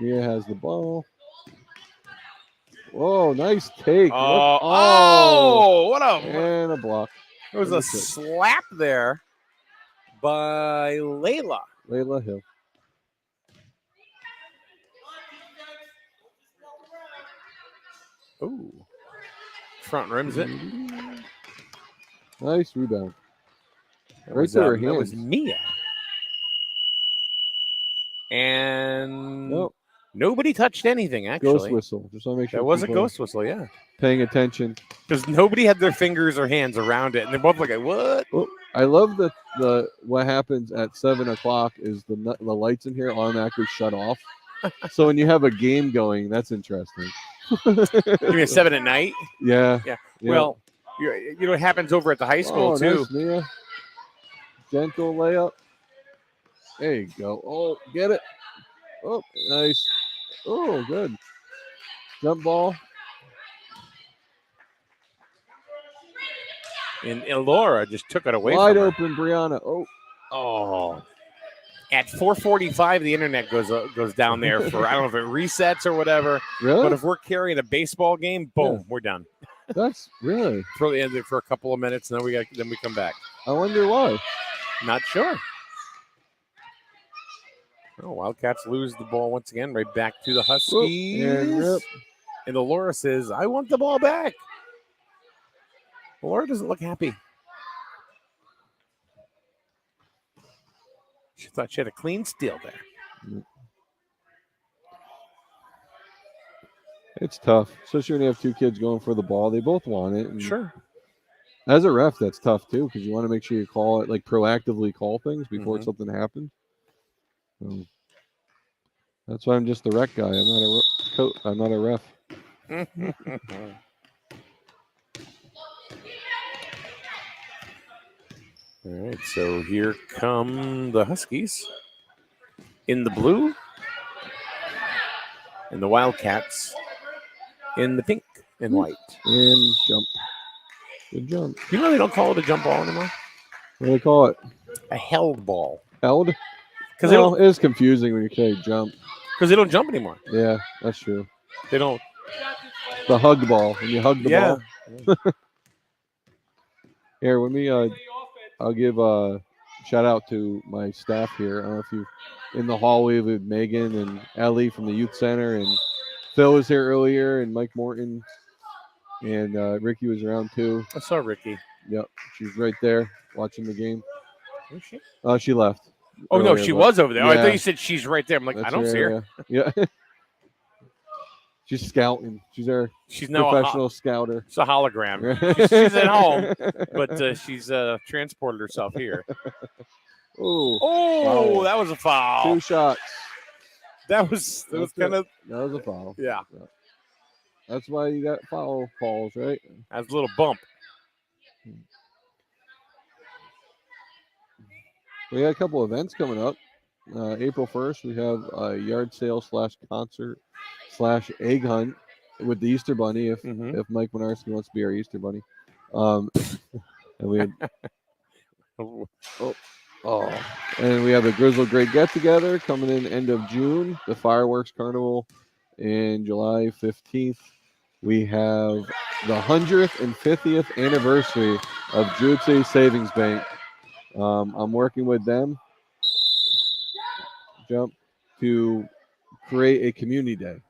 Mia has the ball. Whoa, nice take. What a and a block. There was a slap there by Layla Hill. Ooh. Front rims it. Nice rebound. Right there, that was Mia. And nobody touched anything, actually. Ghost whistle. Just want to make sure. That was a ghost whistle, yeah. Paying attention. Because nobody had their fingers or hands around it. And they're both like, what? Oh, I love that what happens at 7 o'clock is the lights in here automatically shut off. So when you have a game going, that's interesting. You mean 7 at night? Yeah. Well, it happens over at the high school, too. Nice, Mia. Gentle layup. There you go. Oh, get it. Oh, nice. Oh, good. Jump ball. And Laura just took it away Wide from her. open, Brianna. Oh. At 4:45, the internet goes down there for, I don't know if it resets or whatever. Really? But if we're carrying a baseball game, boom, we're done. That's really. Throw the end for a couple of minutes, and then we come back. I wonder why. Not sure. Oh, Wildcats lose the ball once again, right back to the Huskies. And the Laura says, I want the ball back. Laura doesn't look happy. She thought she had a clean steal there. It's tough, especially when you have 2 kids going for the ball. They both want it. And sure. As a ref, that's tough too, because you want to make sure you call it, like proactively call things before something happens. So that's why I'm just the rec guy. I'm not a ref. All right, so here come the Huskies in the blue and the Wildcats in the pink and white. And jump. Good jump. You know they don't call it a jump ball anymore? What do they call it? A held ball. Held? Because it is confusing when you say jump. Because they don't jump anymore. Yeah, that's true. They don't. The hug ball. When you hug the ball. Here, let me. I'll give a shout out to my staff here. I don't know if you in the hallway with Megan and Ellie from the youth center, and Phil was here earlier, and Mike Morton, and Ricky was around too. I saw Ricky. Yep, she's right there watching the game. Where's she? She left. Oh no, earlier, she but- was over there. Oh, I Yeah. thought you said she's right there. I'm like, I That's don't see her. Yeah. She's scouting. She's our She's now professional scouter. it's a hologram. She's at home, but she's transported herself here. Oh, Oh, Foul. that was a foul. 2 shots. That was That's kind of That was a foul. yeah. That's why you got foul calls, right? That was a little bump. We got a couple events coming up. April 1st, we have a yard sale / concert / egg hunt with the Easter Bunny. If Mhm. if Mike Winarski wants to be our Easter Bunny, and we had, and we have the Grizzle Great Get Together coming in end of June. The Fireworks Carnival in July 15th. We have the 150th anniversary of Druid City Savings Bank. I'm working with them to create a community day.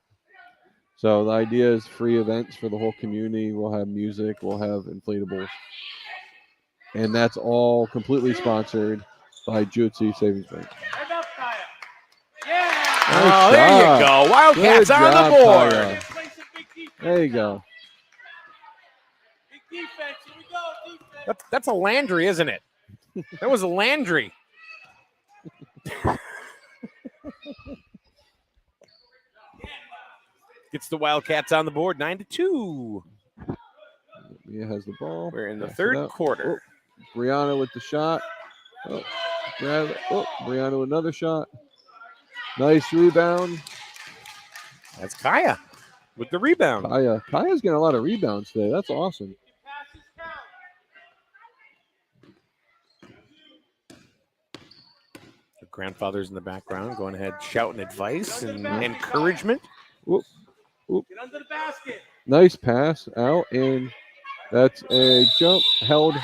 So the idea is free events for the whole community. We'll have music, we'll have inflatables. And that's all completely sponsored by Druid City Savings Bank. Stand up, Kaya. Yeah. Oh, Nice there job. you go. Wildcats Good on job, the board. Kaya. Play some big defense. There you go. Big defense. Here we go. Defense. That's a Landry, isn't it? That was a Landry. Gets the Wildcats on the board, 9-2. Mia has the ball. We're in the Pass it third out. quarter. Brianna with the shot. Brianna with another shot. Nice rebound. That's Kaya with the rebound. Kaya's getting a lot of rebounds today. That's awesome. Passes count. The grandfather's in the background going ahead shouting advice and encouragement. Get under the basket. Nice pass out, and that's a jump held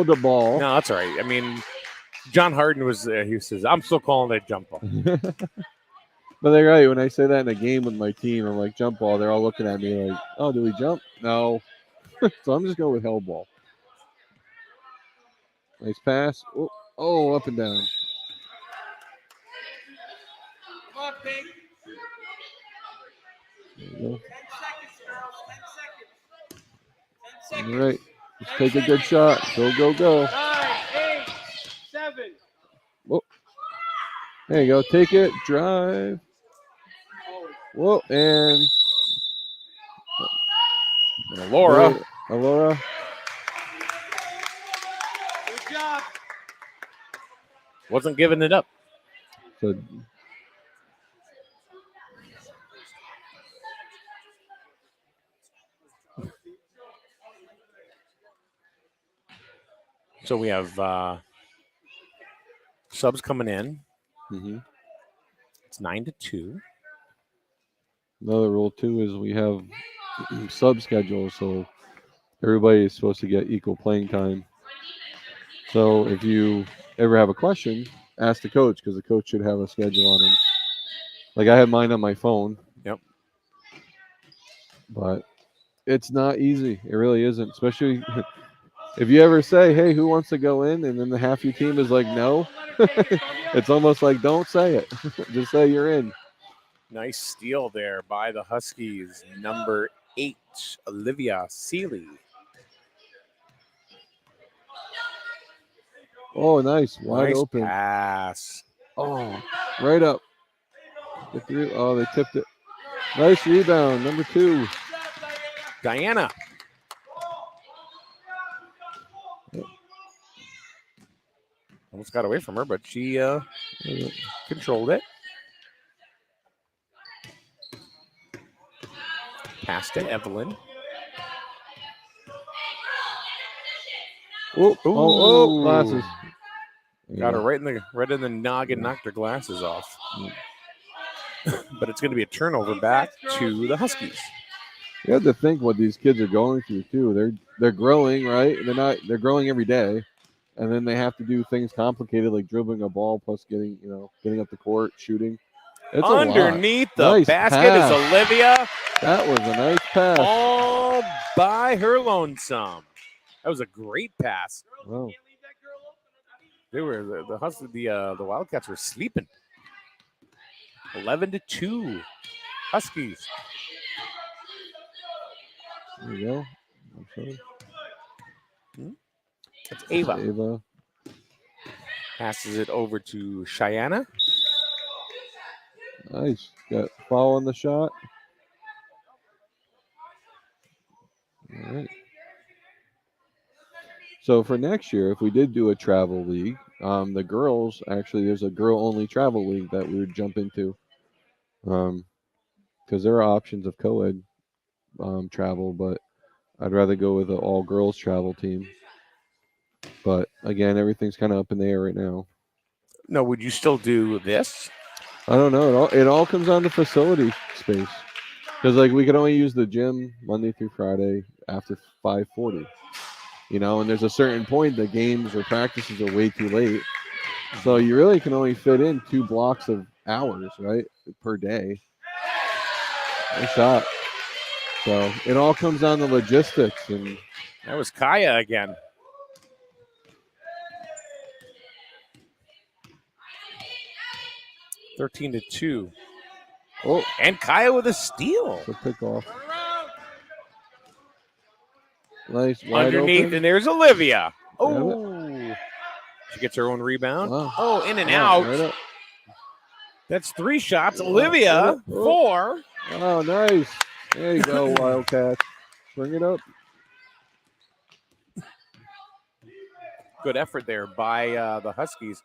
a ball. No, that's all right. I mean, John Harden was there. He says, I'm still calling that jump ball. But they're right. When I say that in a game with my team, I'm like, jump ball. They're all looking at me like, oh, do we jump? No. So I'm just going with held ball. Nice pass. Oh, up and down. Come on, Pink. There you go. 10 seconds, girls. 10 seconds. 10 All seconds. right. Let's take a good shot. Go, go, go. 9, 8, 7. There you go. Take it. Drive. Whoa. And Laura. Laura. Good job. Wasn't giving it up. So So we have subs coming in. mhm. It's 9-2. Another rule too is we have sub schedules, so everybody is supposed to get equal playing time. So if you ever have a question, ask the coach because the coach should have a schedule on him. Like I have mine on my phone. Yep. But it's not easy. It really isn't. Especially if you ever say, "Hey, who wants to go in?" and then the half your team is like, "No." It's almost like don't say it. Just say you're in. Nice steal there by the Huskies. Number 8, Olivia Seeley. Oh, nice. Wide Nice open. pass. Oh, right up. Oh, they tipped it. Nice rebound, number 2. Diana. Almost got away from her, but she controlled it. Pass to Evelyn. Oh, glasses. Got her right in the noggin, knocked her glasses off. But it's going to be a turnover back to the Huskies. You have to think what these kids are going through too. They're growing, right? They're growing every day, and then they have to do things complicated like dribbling a ball plus getting up the court, shooting. It's a lot. Underneath the Nice basket is pass. Olivia, That was a nice pass. all by her lonesome. That was a great pass. Wow. They were the Wildcats were sleeping. 11-2, Huskies. There you go. Okay. It's Ava. Ava. Passes it over to Cheyenne. Nice. Got foul on the shot. All right. So for next year, if we did do a travel league, the girls actually there's a girl-only travel league that we would jump into, because there are options of co-ed travel, but I'd rather go with an all-girls travel team. But again, everything's kind of up in the air right now. No, would you still do this? I don't know. It all comes down to facility space, because like we could only use the gym Monday through Friday after 5:40. And there's a certain point the games or practices are way too late. So you really can only fit in 2 blocks of hours, right, per day. Nice shot. So it all comes down to logistics. And That was Kaya again. (13-2). oh, And Kaya with a steal. it's a pick off. Nice wide Underneath, open. and there's Olivia. Have Oh, she gets her own rebound. Wow. Oh, in and Yeah, out. right up. That's 3 shots. Olivia, Oh. 4. Oh, nice. There you go, Wildcats. Bring it up. Good effort there by the Huskies.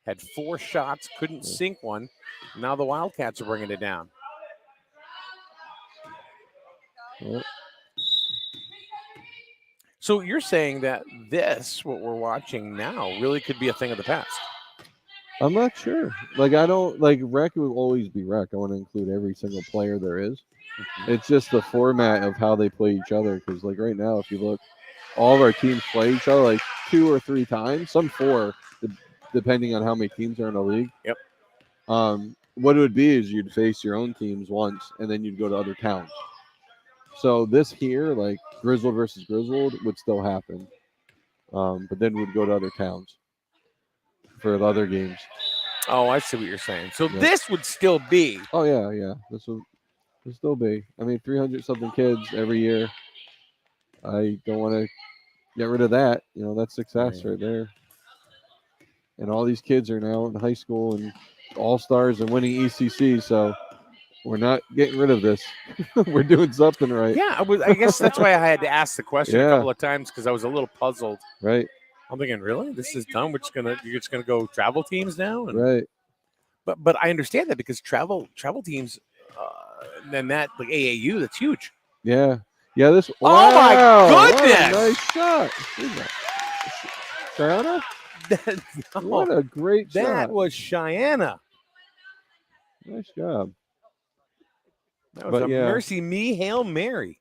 Had 4 shots, couldn't sink one. Now the Wildcats are bringing it down. Oh, So you're saying that what we're watching now, really could be a thing of the past? I'm not sure. Like, I don't like rec will always be rec. I want to include every single player there is. It's just the format of how they play each other. Because like right now, if you look, all of our teams play each other like 2 or 3 times, some 4, depending on how many teams are in the league. Yep. What it would be is you'd face your own teams once, and then you'd go to other towns. So this here, like Griswold versus Griswold, would still happen, but then we'd go to other towns for the other games. Oh, I see what you're saying. So Yeah. this would still be. Oh yeah. This would still be. I mean, 300 something kids every year. I don't want to get rid of that. That's success right there. And all these kids are now in high school and all-stars and winning ECC. So we're not getting rid of this. We're doing something right. Yeah, I guess that's why I had to ask the question a Yeah. couple of times, because I was a little puzzled. Right. I'm thinking, really, this is done? You're just gonna go travel teams now? And, Right. But I understand that, because travel teams, then that like AAU, that's huge. Yeah. Yeah. This. Oh, my Wow, what a goodness! nice shot. Shayana? What a great that shot. was Cheyenne. Nice job. That was But a yeah. Mercy Me Hail Mary.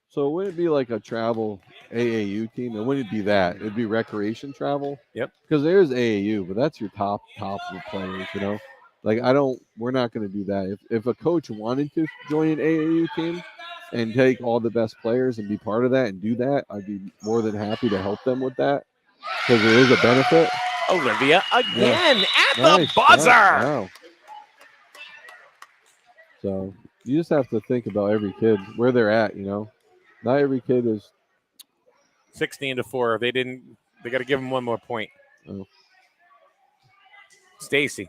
So it wouldn't be like a travel AAU team. It wouldn't be that. It'd be recreation travel. Yep. Because there's AAU, but that's your top of the players, Like we're not going to do that. If a coach wanted to join an AAU team and take all the best players and be part of that and do that, I'd be more than happy to help them with that, because there is a benefit. Olivia again at the Nice. buzzer. Wow. So you just have to think about every kid, where they're at, Not every kid is 16-4. They got to give them one more point. Oh. Stacy.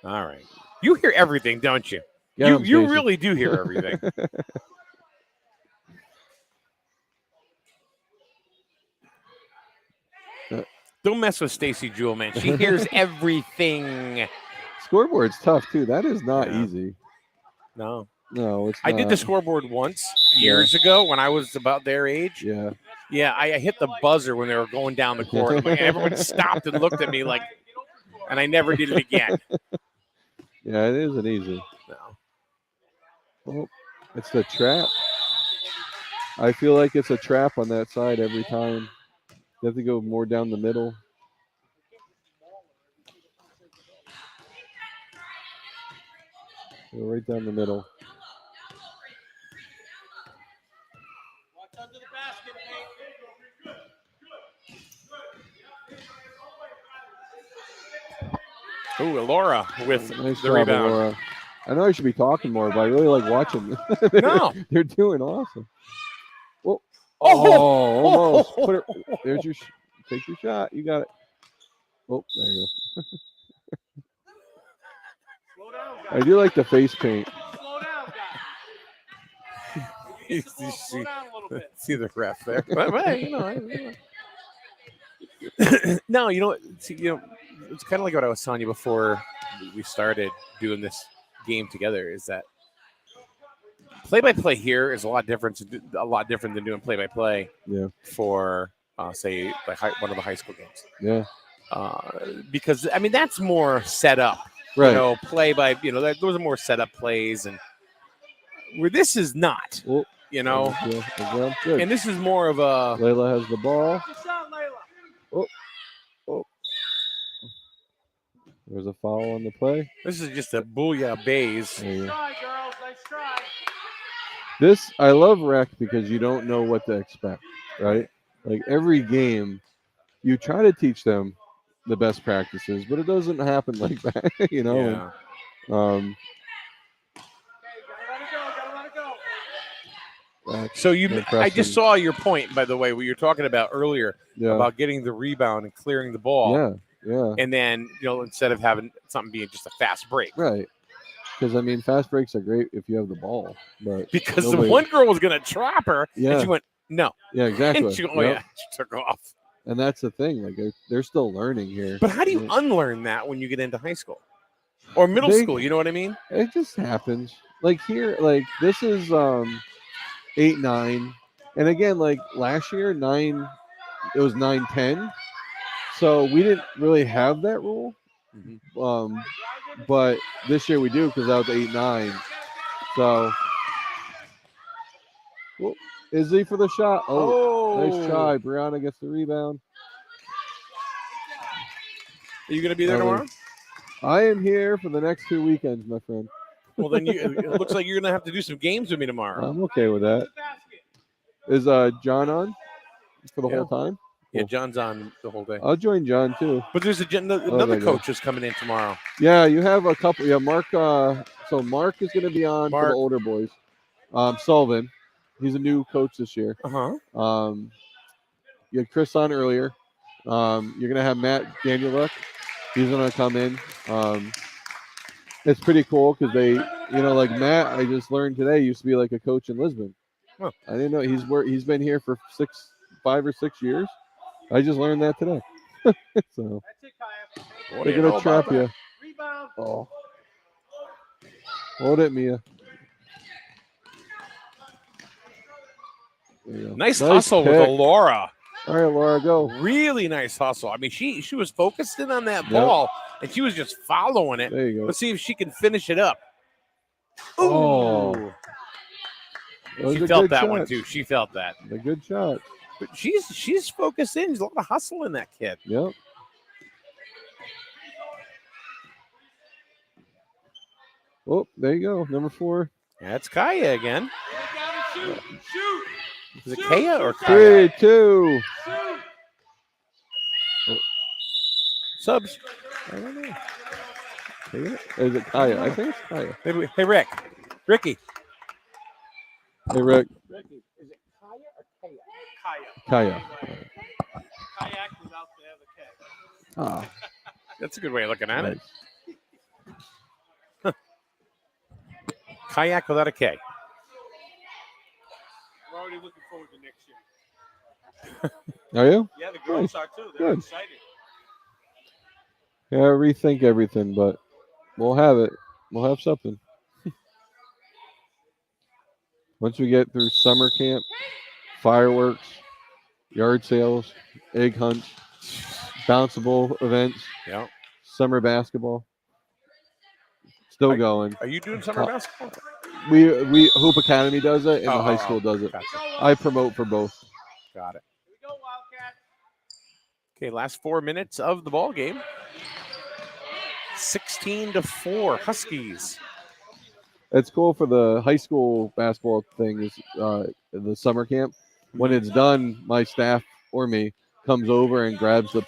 All right. You hear everything, don't you? Get 'em, You Stacey. really do hear everything. Don't mess with Stacy Jewell, man. She hears everything. Scoreboard's tough too. That is not Yeah. easy. No. No, it's I not. did the scoreboard once years ago when I was about their age. Yeah. Yeah, I hit the buzzer when they were going down the court. Like, everyone stopped and looked at me like, and I never did it again. Yeah, it isn't easy. No. Oh, it's the trap. I feel like it's a trap on that side every time. You have to go more down the middle. Go right down the middle. Watch under the basket, Peyton. Ooh, Laura with Nice the job, rebound. Laura. I know I should be talking more, but I really like watching them. No. They're doing awesome. Oh, Oh! almost. Put it. There's your. Take your shot. You got it. Oh, there you go. Slow down, I guys. do like the face paint. Slow down, guys. You Slow see, down a little bit. see the ref there. Well, you know, no, see, it's kind of like what I was telling you before we started doing this game together. Is that play-by-play here is a lot different than doing play-by-play Yeah. for say like one of the high school games. Yeah. Because I mean that's more set up. Right. Play by those are more set up plays, and where this is not. Oh, Yeah, good. and this is more of a Layla has the ball. Good shot, Layla. There's a foul on the play. this is just a booyah bays. There you go. Try, girls. Nice try. This I love rec because you don't know what to expect, right? Like every game, you try to teach them the best practices, but it doesn't happen like that, Yeah. And, Okay, gotta let it go. that's- So I Impressive. just saw your point, by the way, what you were talking about earlier yeah, about getting the rebound and clearing the ball, yeah, and then instead of having something being just a fast break. right. Because I mean, fast breaks are great if you have the ball, but Because nobody- the one girl was going to trap her, Yeah. and she went no, yeah, exactly. and she, Yep. yeah, she took off. And that's the thing. Like they're still learning here. But how do you Yeah. unlearn that when you get into high school or middle They- school? You know what I mean? It just happens. Like here, like this is 8, 9. And again, like last year, 9, it was 9, 10. So we didn't really have that rule. But this year we do because that was 8, 9. So well, Izzy for the shot. Oh, nice try. Brianna gets the rebound. Are you going to be there Oh, tomorrow? I am here for the next 2 weekends, my friend. Well, then it looks like you're going to have to do some games with me tomorrow. I'm okay with that. Is John on for the Yeah. whole time? Yeah, John's on the whole day. I'll join John too. But there's another there you go. coach is coming in tomorrow. Yeah, you have a couple. Yeah, Mark. So Mark is going to be on for Mark. the older boys. Sullivan, he's a new coach this year. Uh-huh. You had Chris on earlier. You're going to have Matt Danieluk. He's going to come in. It's pretty cool because they, like Matt, I just learned today used to be like a coach in Lisbon. Huh. I didn't know he's been here for 5 or 6 years. I just learned that today. So That's it, Kaya. What do they're you gonna know trap about you. that? Rebound. Oh, hold it, Mia. There you go. Nice hustle with pick. Laura. All right, Laura, go. Really nice hustle. I mean, she was focused in on that Yep. ball, and she was just following it. There you go. Let's see if she can finish it up. Oh. Ooh. That was She a felt good that shot. one too. She felt that. A good shot. But she's focused in. There's a lot of hustle in that kid. Yep. Oh, there you go. Number 4. That's Kaya again. Get down and shoot. Shoot. Is it Shoot. Kaya or Kaya? 3, 2. Shoot. Subs. I don't know. Is it Kaya? I think it's Kaya. Hey, Rick. Ricky. Hey, Rick. Ricky, is it Kaya or Kaya? Kaya. Kayak without the other K. Ah, That's a good way of looking at it. nice. Kayak without a K. We're already looking forward to next year. Are you? Yeah, the girls are too. They're Good. excited. Yeah, rethink everything, but we'll have it. We'll have something. Once we get through summer camp, fireworks, yard sales, egg hunts, bounceable events, Yeah. summer basketball. Still going. Are you doing summer basketball? we Hoop Academy does it, and the high Oh, school does it. Gotcha. I promote for both. Got it. Here we go, Wildcats. Okay, last 4 minutes of the ball game. 16-4 Huskies. It's cool for the high school basketball thing is the summer camp. When it's done, my staff or me comes over and grabs the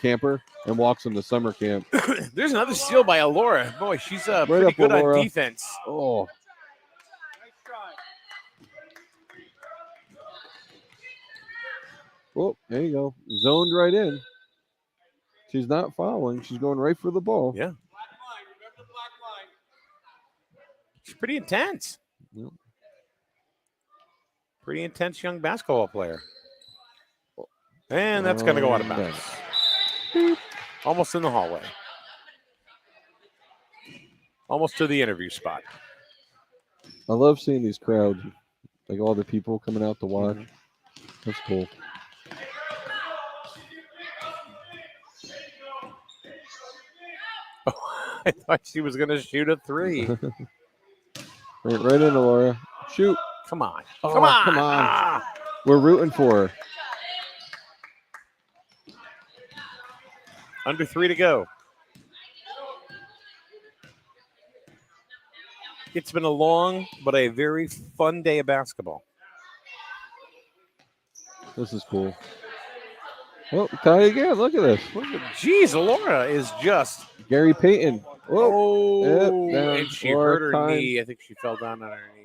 camper, and walks them to summer camp. There's another steal by Alora. Boy, she's Right pretty up, good on Alora. defense. Oh, Nice try. oh, there you go. Zoned right in. She's not following. She's going right for the ball. Yeah. Black line. Remember the black line. She's pretty intense. Yep. Pretty intense young basketball player. And that's going to go out of bounds. Almost in the hallway. Almost to the interview spot. I love seeing these crowds, like all the people coming out to watch. That's cool. I thought she was going to shoot a three. Right into Laura. Shoot. Come on. Oh, Come on. come on. Ah. We're rooting for her. Under 3 to go. It's been a long but a very fun day of basketball. This is cool. Oh, tie again. Look at this. Jeez, Alora is just. Gary Payton. Whoa. Oh, Yep, down. and she Laura hurt her time. knee. I think she fell down on her knee.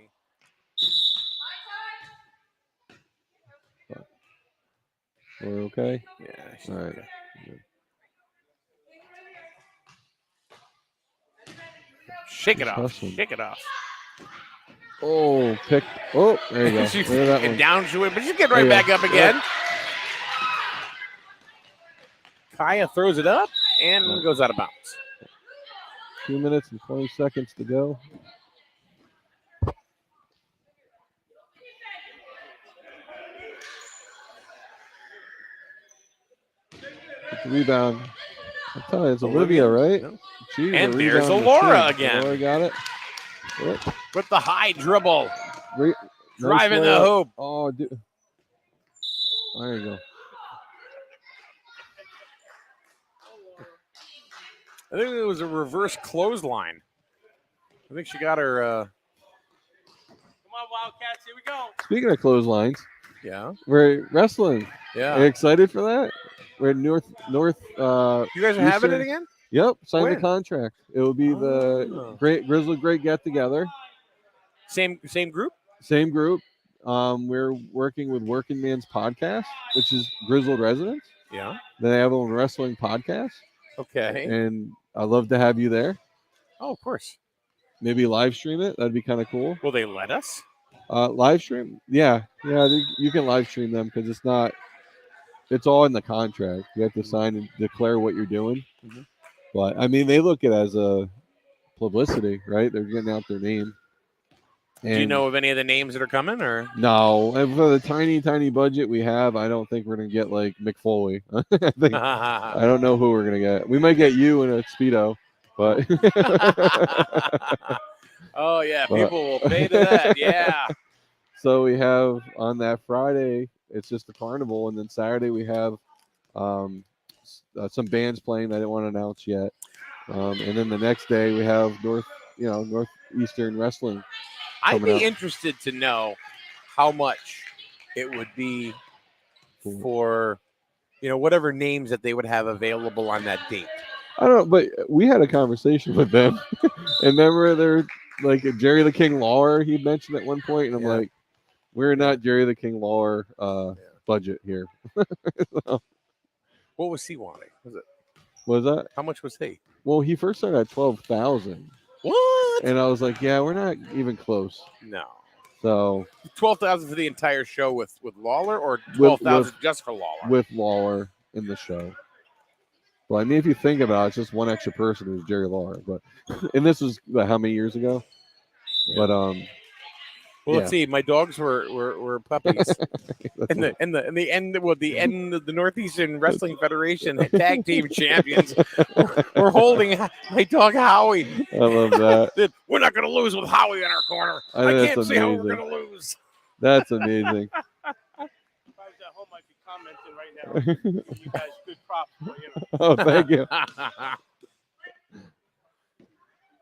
We're okay. Yeah, she's All right. okay. Shake it She's off. hustling. Shake it off. Oh, pick. Oh, there you go. She Look at that and one. down she went, but she's getting There right you back go. up again. Kaya throws it up and Right. goes out of bounds. 2 minutes and 20 seconds to go. Get the rebound. I'm telling you, it's Olivia, right? No. She's And a there's rebound Alora machine. again. Alora got it. Yep. With the high dribble. Nice Driving the layup. hoop. Oh, dude. There you go. I think it was a reverse clothesline. I think she got her. Come on, Wildcats. Here we go. Speaking of clotheslines, Yeah. we're wrestling. Are you Yeah. excited for that? We're North. You guys are having it Eastern- again? Yep, signed When? the contract. It will be Oh. the Grizzly Great Get Together. Same group? Same group. We're working with Working Man's Podcast, which is Grizzled Residents. Yeah. They have a wrestling podcast, Okay. and I'd love to have you there. Oh, of course. Maybe live stream it. That'd be kind of cool. Will they let us? Live stream? Yeah. You can live stream them because it's all in the contract. You have to sign and declare what you're doing. Mhm. But I mean, they look at it as a publicity, right? They're getting out their name. Do you know of any of the names that are coming, or? No, and for the tiny budget we have, I don't think we're gonna get like Mick Foley. I don't know who we're gonna get. We might get you in a Speedo, but Oh yeah, But- people will pay to that. Yeah. so we have on that Friday, it's just a carnival, and then Saturday we have some bands playing that I didn't want to announce yet, and then the next day we have Northeastern Wrestling. I'd Coming be up. interested to know how much it would be for, whatever names that they would have available on that date. I don't know, but we had a conversation with them, and remember they're like Jerry the King Lawler. He mentioned at one point, and I'm Yeah. like, we're not Jerry the King Lawler budget here. What was he wanting? What was that? How much was he? Well, he first started at 12,000, What? and I was like, yeah, we're not even close. No. So 12,000 for the entire show with Lawler, or 12,000 just for Lawler? with Lawler in the show. Well, I mean, if you think about it, it's just one extra person who's Jerry Lawler. But and this was how many years ago? Yeah. But Well, Yeah. let's see. My dogs were puppies, and the end of the Northeastern Wrestling Federation tag team champions. We're holding my dog Howie. I love that. We're not going to lose with Howie in our corner. I I think can't that's see how we're amazing. going to lose. That's amazing. Guys at home might be commenting right now. You guys, good props. But, you know. Oh, thank you.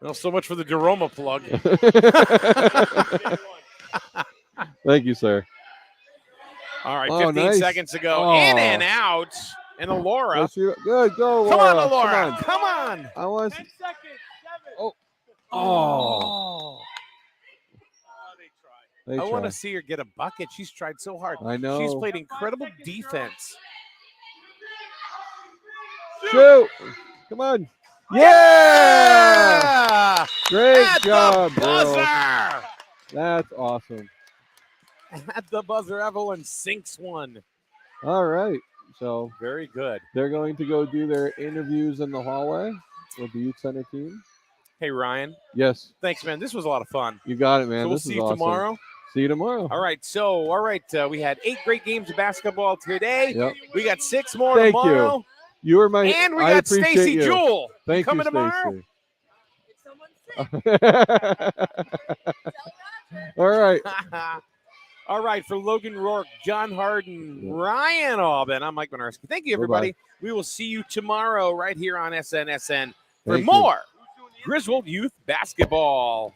Well, so much for the Doroma plug. Thank you, sir. All right, Oh, 15 nice. seconds to go. Oh. In and out. And Laura. Let's see- Good, go, Laura. Come on, Laura. Come on. Come on. I want 10 to. seconds. 7. Oh. Oh. They tried. They I want to try. see her get a bucket. She's tried so hard. I know. She's played incredible defense. Shoot. Come on. Yeah. Yeah! Great At job, the girl. buzzer. That's awesome. At the buzzer, Evelyn sinks one. All right. So Very good. they're going to go do their interviews in the hallway with the youth center team. Hey, Ryan. Yes, Thanks, man. This was a lot of fun. you got it, man. So we'll this see is you awesome. tomorrow. See you tomorrow. All right. We had 8 great games of basketball today. Yep. We got 6 more Thank you. tomorrow. You were my. And we I got appreciate Stacy you. Jewell. Thank coming you, tomorrow? Did someone say? All right. All right, for Logan Rourke, John Harden, Yeah. Ryan Aubin, I'm Mike Minarski. Thank you, everybody. Bye-bye. We will see you tomorrow right here on SNSN for Thank you. more Griswold Youth Basketball.